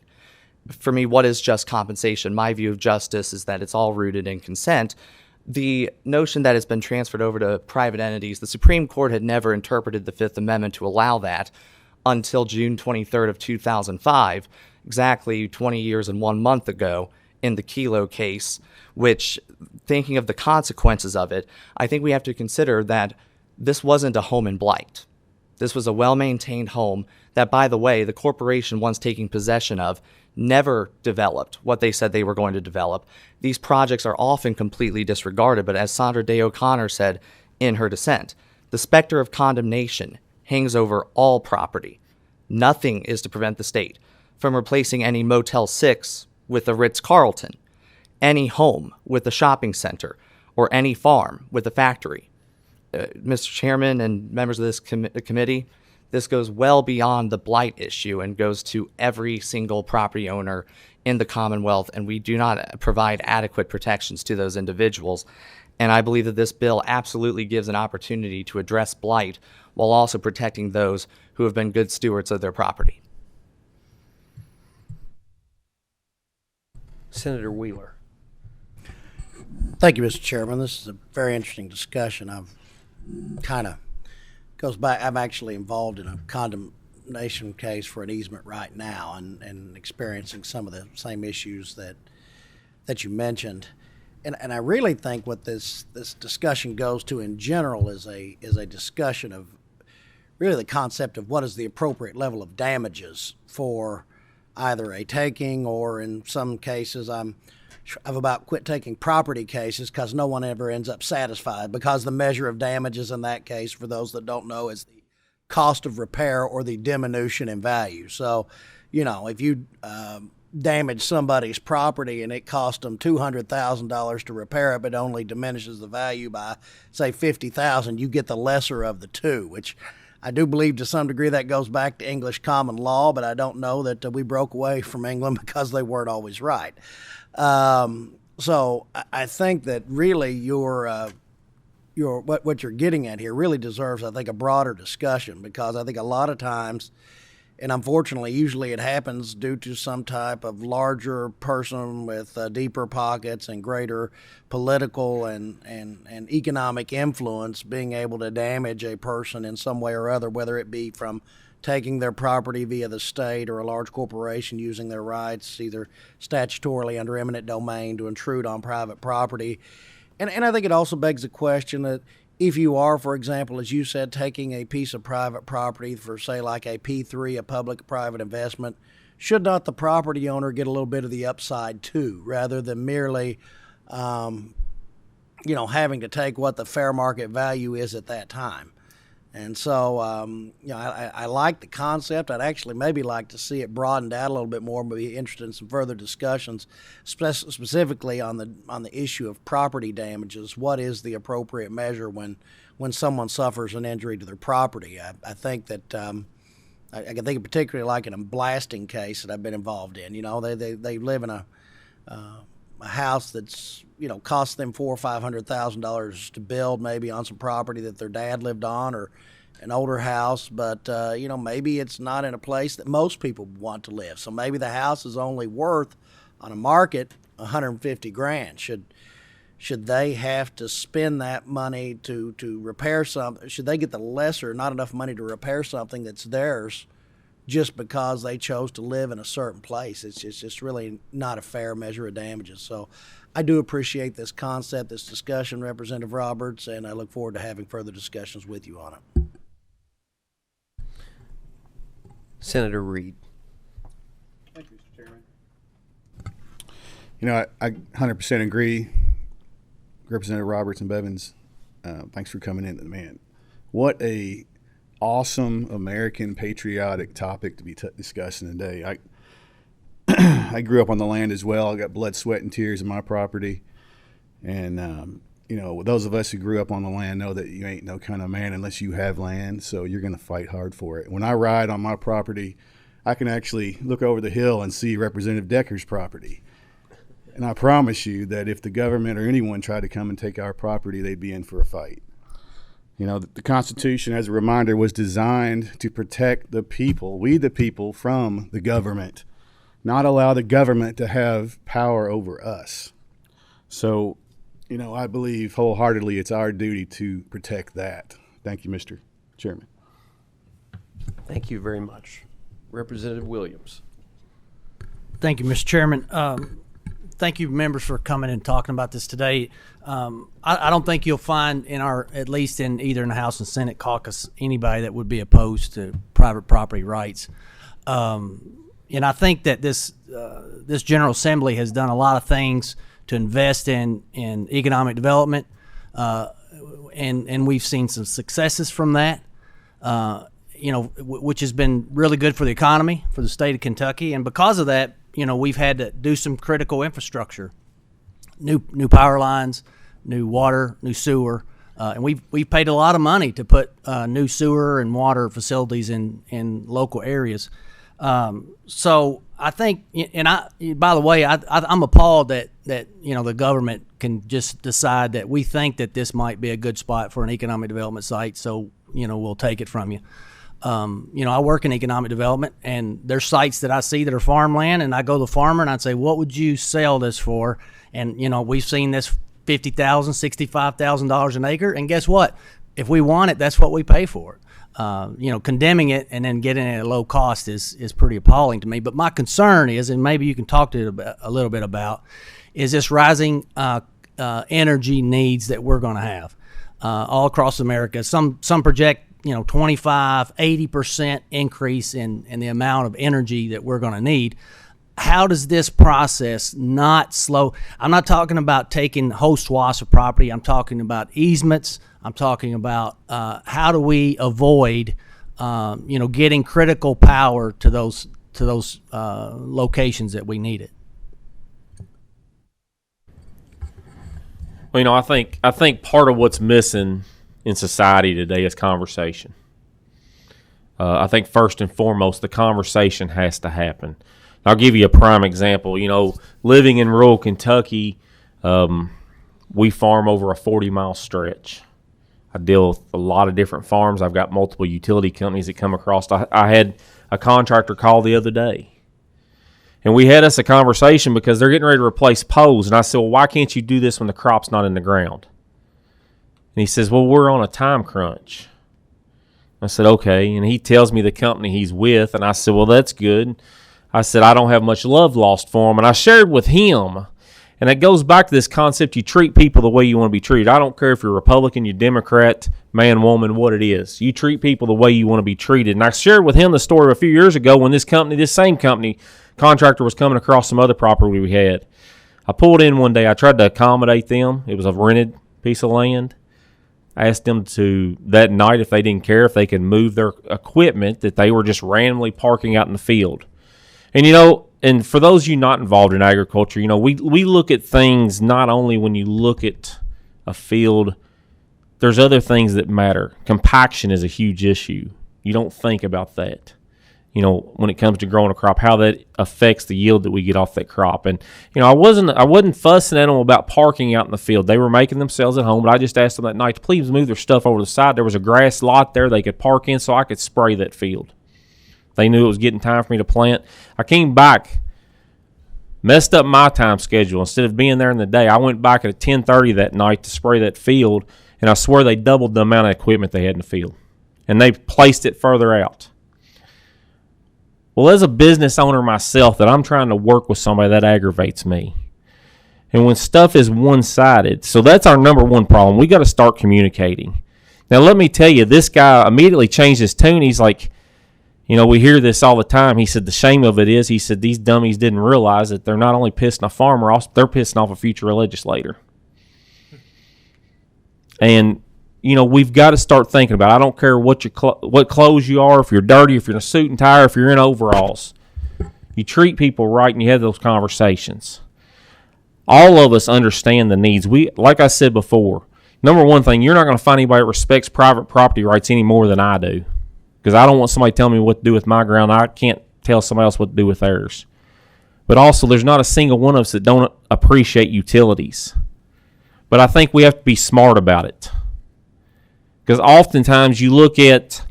For me, what is just compensation? My view of justice is that it's all rooted in consent. The notion that it's been transferred over to private entities, the Supreme Court had never interpreted the Fifth Amendment to allow that until June 23rd of 2005, exactly 20 years and 1 month ago, in the Kelo case, which, thinking of the consequences of it, I think we have to consider that this wasn't a home in blight. This was a well-maintained home that, by the way, the corporation, once taking possession of, never developed what they said they were going to develop. These projects are often completely disregarded, but as Sandra Day O'Connor said in her dissent, the specter of condemnation hangs over all property. Nothing is to prevent the state from replacing any Motel 6 with a Ritz-Carlton, any home with a shopping center, or any farm with a factory. Mr. Chairman and members of this committee, this goes well beyond the blight issue and goes to every single property owner in the Commonwealth, and we do not provide adequate protections to those individuals. And I believe that this bill absolutely gives an opportunity to address blight while also protecting those who have been good stewards of their property. Senator Wheeler. Thank you, Mr. Chairman. This is a very interesting discussion. I've kind of goes back. I'm actually involved in a condemnation case for an easement right now, and experiencing some of the same issues that you mentioned. And I really think what this discussion goes to in general is a discussion of really the concept of what is the appropriate level of damages for either a taking, or in some cases I've about quit taking property cases because no one ever ends up satisfied, because the measure of damages in that case, for those that don't know, is the cost of repair or the diminution in value. So, if you damage somebody's property and it cost them $200,000 to repair it, but only diminishes the value by, say, $50,000, you get the lesser of the two, which I do believe to some degree that goes back to English common law, but I don't know that we broke away from England because they weren't always right. So I think that really what you're getting at here really deserves, I think, a broader discussion, because I think a lot of times, and unfortunately, usually it happens due to some type of larger person with deeper pockets and greater political and economic influence being able to damage a person in some way or other, whether it be from taking their property via the state or a large corporation using their rights, either statutorily under eminent domain, to intrude on private property. And I think it also begs the question that if you are, for example, as you said, taking a piece of private property for, say, like a P3, a public-private investment, should not the property owner get a little bit of the upside too, rather than merely, having to take what the fair market value is at that time? And so, I like the concept. I'd actually maybe like to see it broadened out a little bit more, but be interested in some further discussions, specifically on the issue of property damages. What is the appropriate measure when someone suffers an injury to their property? I think that I can think of particularly like in a blasting case that I've been involved in. They live in a house that's cost them $400,000 or $500,000 to build, maybe on some property that their dad lived on, or an older house, but maybe it's not in a place that most people want to live. So maybe the house is only worth on a market $150,000. Should they have to spend that money to repair something? Should they get the lesser, not enough money to repair something that's theirs, just because they chose to live in a certain place? It's just really not a fair measure of damages. So I do appreciate this concept, this discussion, Representative Roberts, and I look forward to having further discussions with you on it. Senator Reed. Thank you, Mr. Chairman. I 100% agree. Representative Roberts and Bevins, thanks for coming in. Man, what a awesome American patriotic topic to be discussing today. I grew up on the land as well. I got blood, sweat, and tears in my property. And, those of us who grew up on the land know that you ain't no kind of man unless you have land, so you're going to fight hard for it. When I ride on my property, I can actually look over the hill and see Representative Decker's property. And I promise you that if the government or anyone tried to come and take our property, they'd be in for a fight. The Constitution, as a reminder, was designed to protect the people, we the people, from the government, not allow the government to have power over us. So, I believe wholeheartedly it's our duty to protect that. Thank you, Mr. Chairman. Thank you very much. Representative Williams. Thank you, Mr. Chairman. Thank you, members, for coming and talking about this today. I don't think you'll find at least in either in the House and Senate caucus, anybody that would be opposed to private property rights. And I think that this General Assembly has done a lot of things to invest in economic development, and we've seen some successes from that. Which has been really good for the economy, for the state of Kentucky, and because of that, we've had to do some critical infrastructure, new power lines, new water, new sewer, and we've paid a lot of money to put new sewer and water facilities in local areas. So I think, and by the way, I'm appalled that the government can just decide that we think that this might be a good spot for an economic development site, so we'll take it from you. I work in economic development, and there's sites that I see that are farmland, and I go to the farmer and I'd say, what would you sell this for? And we've seen this $50,000, $65,000 an acre, and guess what? If we want it, that's what we pay for it. Condemning it and then getting it at a low cost is pretty appalling to me. But my concern is, and maybe you can talk to it a little bit about, is this rising energy needs that we're going to have all across America. Some project 25, 80% increase in the amount of energy that we're going to need. How does this process not slow? I'm not talking about taking whole swaths of property. I'm talking about easements. I'm talking about how do we avoid, getting critical power to those locations that we need it. Well, I think part of what's missing in society today is conversation. I think first and foremost, the conversation has to happen. I'll give you a prime example. Living in rural Kentucky, we farm over a 40-mile stretch. I deal with a lot of different farms. I've got multiple utility companies that come across. I had a contractor call the other day, and we had us a conversation because they're getting ready to replace poles. And I said, well, why can't you do this when the crop's not in the ground? And he says, well, we're on a time crunch. I said, okay. And he tells me the company he's with, and I said, well, that's good. I said, I don't have much love lost for him. And I shared with him, and it goes back to this concept, you treat people the way you want to be treated. I don't care if you're Republican, you're Democrat, man, woman, what it is. You treat people the way you want to be treated. And I shared with him the story a few years ago when this same company contractor was coming across some other property we had. I pulled in one day. I tried to accommodate them. It was a rented piece of land. I asked them to, that night, if they didn't care, if they could move their equipment that they were just randomly parking out in the field. And, and for those of you not involved in agriculture, we look at things not only when you look at a field, there's other things that matter. Compaction is a huge issue. You don't think about that, when it comes to growing a crop, how that affects the yield that we get off that crop. And, I wasn't fussing at them about parking out in the field. They were making themselves at home, but I just asked them that night to please move their stuff over to the side. There was a grass lot there they could park in so I could spray that field. They knew it was getting time for me to plant. I came back, messed up my time schedule. Instead of being there in the day, I went back at 10:30 that night to spray that field, and I swear they doubled the amount of equipment they had in the field. And they placed it further out. Well, as a business owner myself, that I'm trying to work with somebody, that aggravates me. And when stuff is one-sided, so that's our number one problem. We got to start communicating. Now, let me tell you, this guy immediately changed his tune. He's like, we hear this all the time. He said the shame of it is, he said, these dummies didn't realize that they're not only pissing a farmer off, they're pissing off a future legislator. And, we've got to start thinking about it. I don't care what clothes you are, if you're dirty, if you're in a suit and tie, if you're in overalls. You treat people right and you have those conversations. All of us understand the needs. Like I said before, number one thing, you're not going to find anybody that respects private property rights any more than I do. Because I don't want somebody telling me what to do with my ground. I can't tell somebody else what to do with theirs. But also, there's not a single one of us that don't appreciate utilities. But I think we have to be smart about it. Because oftentimes you look at,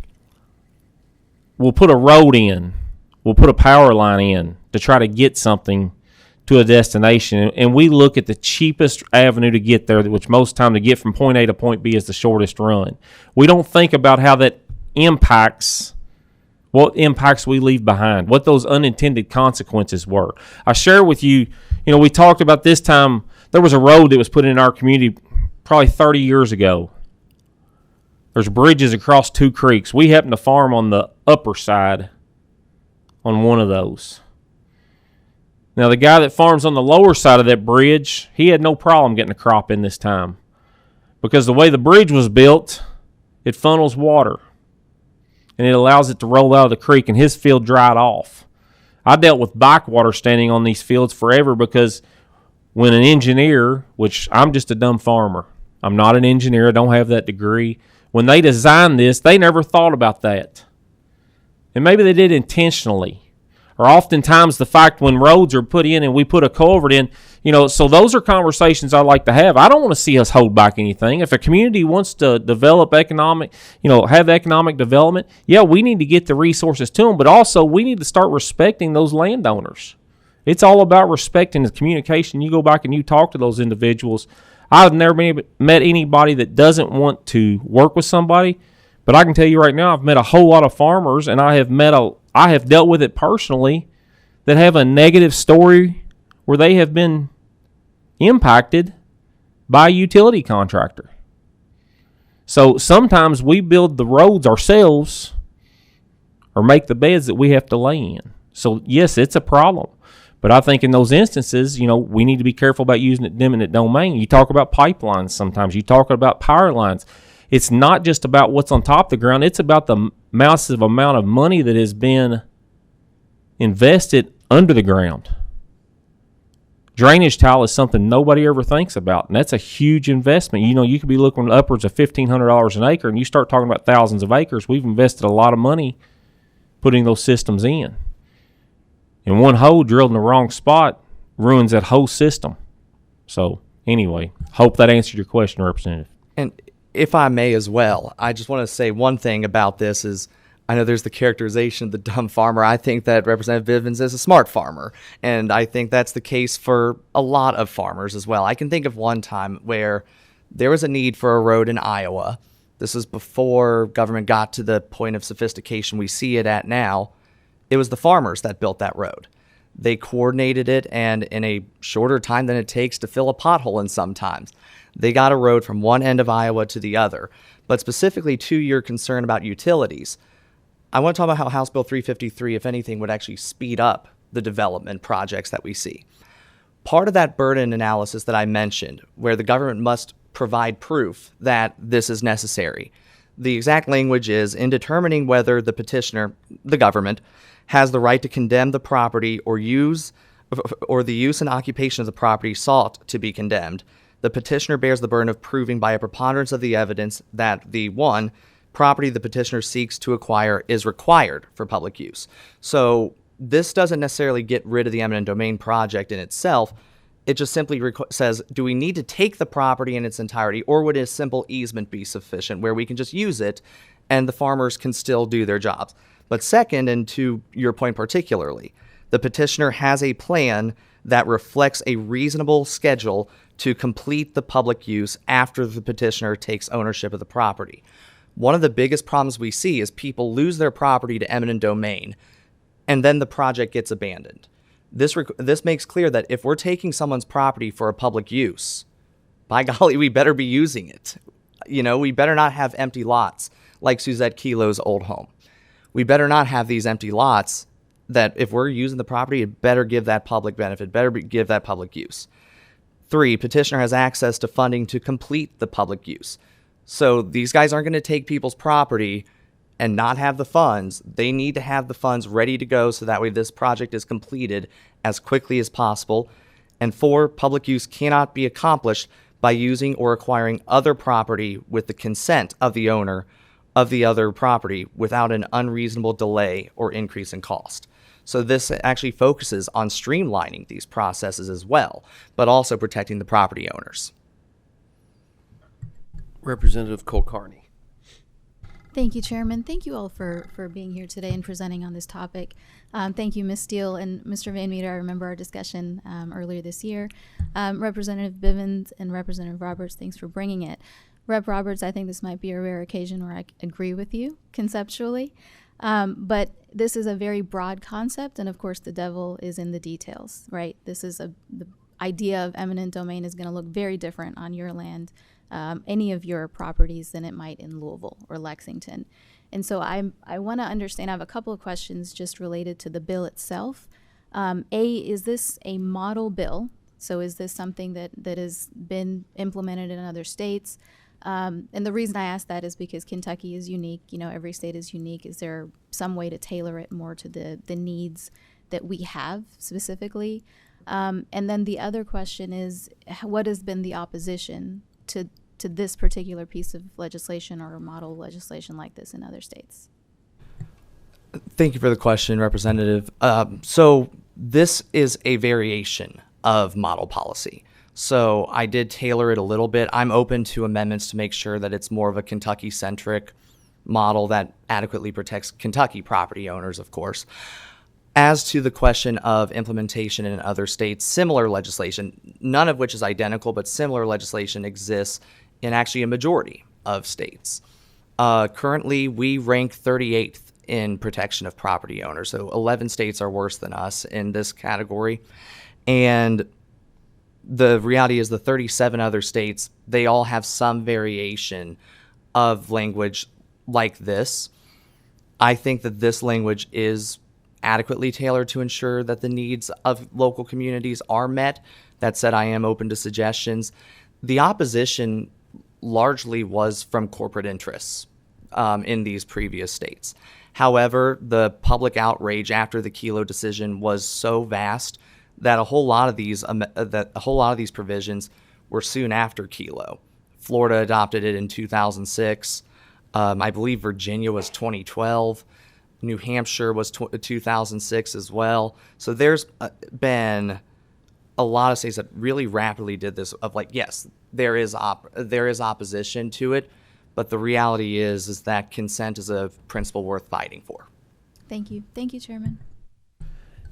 we'll put a road in, we'll put a power line in to try to get something to a destination. And we look at the cheapest avenue to get there, which most time to get from point A to point B is the shortest run. We don't think about how that what impacts we leave behind, what those unintended consequences were. I share with you, we talked about this time, there was a road that was put in our community probably 30 years ago. There's bridges across two creeks. We happen to farm on the upper side on one of those. Now, the guy that farms on the lower side of that bridge, he had no problem getting a crop in this time. Because the way the bridge was built, it funnels water. And it allows it to roll out of the creek, and his field dried off. I dealt with backwater standing on these fields forever because when an engineer, which I'm just a dumb farmer, I'm not an engineer, I don't have that degree. When they designed this, they never thought about that. And maybe they did intentionally. Or oftentimes the fact when roads are put in and we put a culvert in, so those are conversations I like to have. I don't want to see us hold back anything. If a community wants to develop economic, have economic development, yeah, we need to get the resources to them, but also we need to start respecting those landowners. It's all about respecting the communication. You go back and you talk to those individuals. I've never met anybody that doesn't want to work with somebody, but I can tell you right now, I've met a whole lot of farmers, and I have dealt with it personally, that have a negative story where they have been impacted by a utility contractor. So sometimes we build the roads ourselves or make the beds that we have to lay in. So yes, it's a problem. But I think in those instances, we need to be careful about using it eminent domain. You talk about pipelines sometimes. You talk about power lines. It's not just about what's on top of the ground. It's about the massive amount of money that has been invested under the ground. Drainage tile is something nobody ever thinks about, and that's a huge investment. You could be looking upwards of $1,500 an acre, and you start talking about thousands of acres. We've invested a lot of money putting those systems in. And one hole drilled in the wrong spot ruins that whole system. So anyway, hope that answered your question, Representative. And if I may as well, I just want to say one thing about this is, I know there's the characterization of the dumb farmer. I think that Representative Bivens is a smart farmer, and I think that's the case for a lot of farmers as well. I can think of one time where there was a need for a road in Iowa. This was before government got to the point of sophistication we see it at now. It was the farmers that built that road. They coordinated it, and in a shorter time than it takes to fill a pothole in sometimes, they got a road from one end of Iowa to the other. But specifically to your concern about utilities, I want to talk about how House Bill 353, if anything, would actually speed up the development projects that we see. Part of that burden analysis that I mentioned, where the government must provide proof that this is necessary, the exact language is, in determining whether the petitioner, the government, has the right to condemn the property or the use and occupation of the property sought to be condemned, the petitioner bears the burden of proving by a preponderance of the evidence that the property the petitioner seeks to acquire is required for public use. So this doesn't necessarily get rid of the eminent domain project in itself. It just simply says, do we need to take the property in its entirety, or would a simple easement be sufficient where we can just use it and the farmers can still do their jobs? But second, and to your point particularly, the petitioner has a plan that reflects a reasonable schedule to complete the public use after the petitioner takes ownership of the property. One of the biggest problems we see is people lose their property to eminent domain, and then the project gets abandoned. This makes clear that if we're taking someone's property for a public use, by golly, we better be using it. We better not have empty lots like Suzette Kilo's old home. We better not have these empty lots that if we're using the property, it better give that public benefit, give that public use. 3, petitioner has access to funding to complete the public use. So these guys aren't going to take people's property and not have the funds. They need to have the funds ready to go so that way this project is completed as quickly as possible. And 4, public use cannot be accomplished by using or acquiring other property with the consent of the owner of the other property without an unreasonable delay or increase in cost. So this actually focuses on streamlining these processes as well, but also protecting the property owners. Representative Kulkarni. Thank you, Chairman. Thank you all for being here today and presenting on this topic. Thank you, Ms. Steele and Mr. Van Meter. I remember our discussion earlier this year. Representative Bivens and Representative Roberts, thanks for bringing it. Rep. Roberts, I think this might be a rare occasion where I agree with you conceptually. But this is a very broad concept, and of course the devil is in the details, right? The idea of eminent domain is going to look very different on your land, any of your properties, than it might in Louisville or Lexington. And so I want to understand, I have a couple of questions just related to the bill itself. Is this a model bill? So is this something that has been implemented in other states? And the reason I ask that is because Kentucky is unique. Every state is unique. Is there some way to tailor it more to the needs that we have specifically? And then the other question is, what has been the opposition to this particular piece of legislation or model legislation like this in other states? Thank you for the question, Representative. So this is a variation of model policy. So I did tailor it a little bit. I'm open to amendments to make sure that it's more of a Kentucky-centric model that adequately protects Kentucky property owners, of course. As to the question of implementation in other states, similar legislation, none of which is identical, but similar legislation exists in actually a majority of states. Currently, we rank 38th in protection of property owners. So 11 states are worse than us in this category. And the reality is the 37 other states, they all have some variation of language like this. I think that this language is adequately tailored to ensure that the needs of local communities are met. That said, I am open to suggestions. The opposition largely was from corporate interests in these previous states. However, the public outrage after the Kelo decision was so vast that a whole lot of these provisions were soon after Kelo. Florida adopted it in 2006. I believe Virginia was 2012. New Hampshire was 2006 as well. So there's been a lot of states that really rapidly did this. Of like, yes, there is opposition to it, but the reality is that consent is a principle worth fighting for. Thank you. Thank you, Chairman.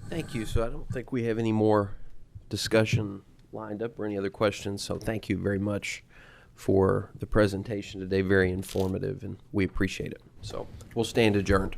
Thank you. So I don't think we have any more discussion lined up or any other questions. So thank you very much for the presentation today. Very informative, and we appreciate it. So we'll stand adjourned.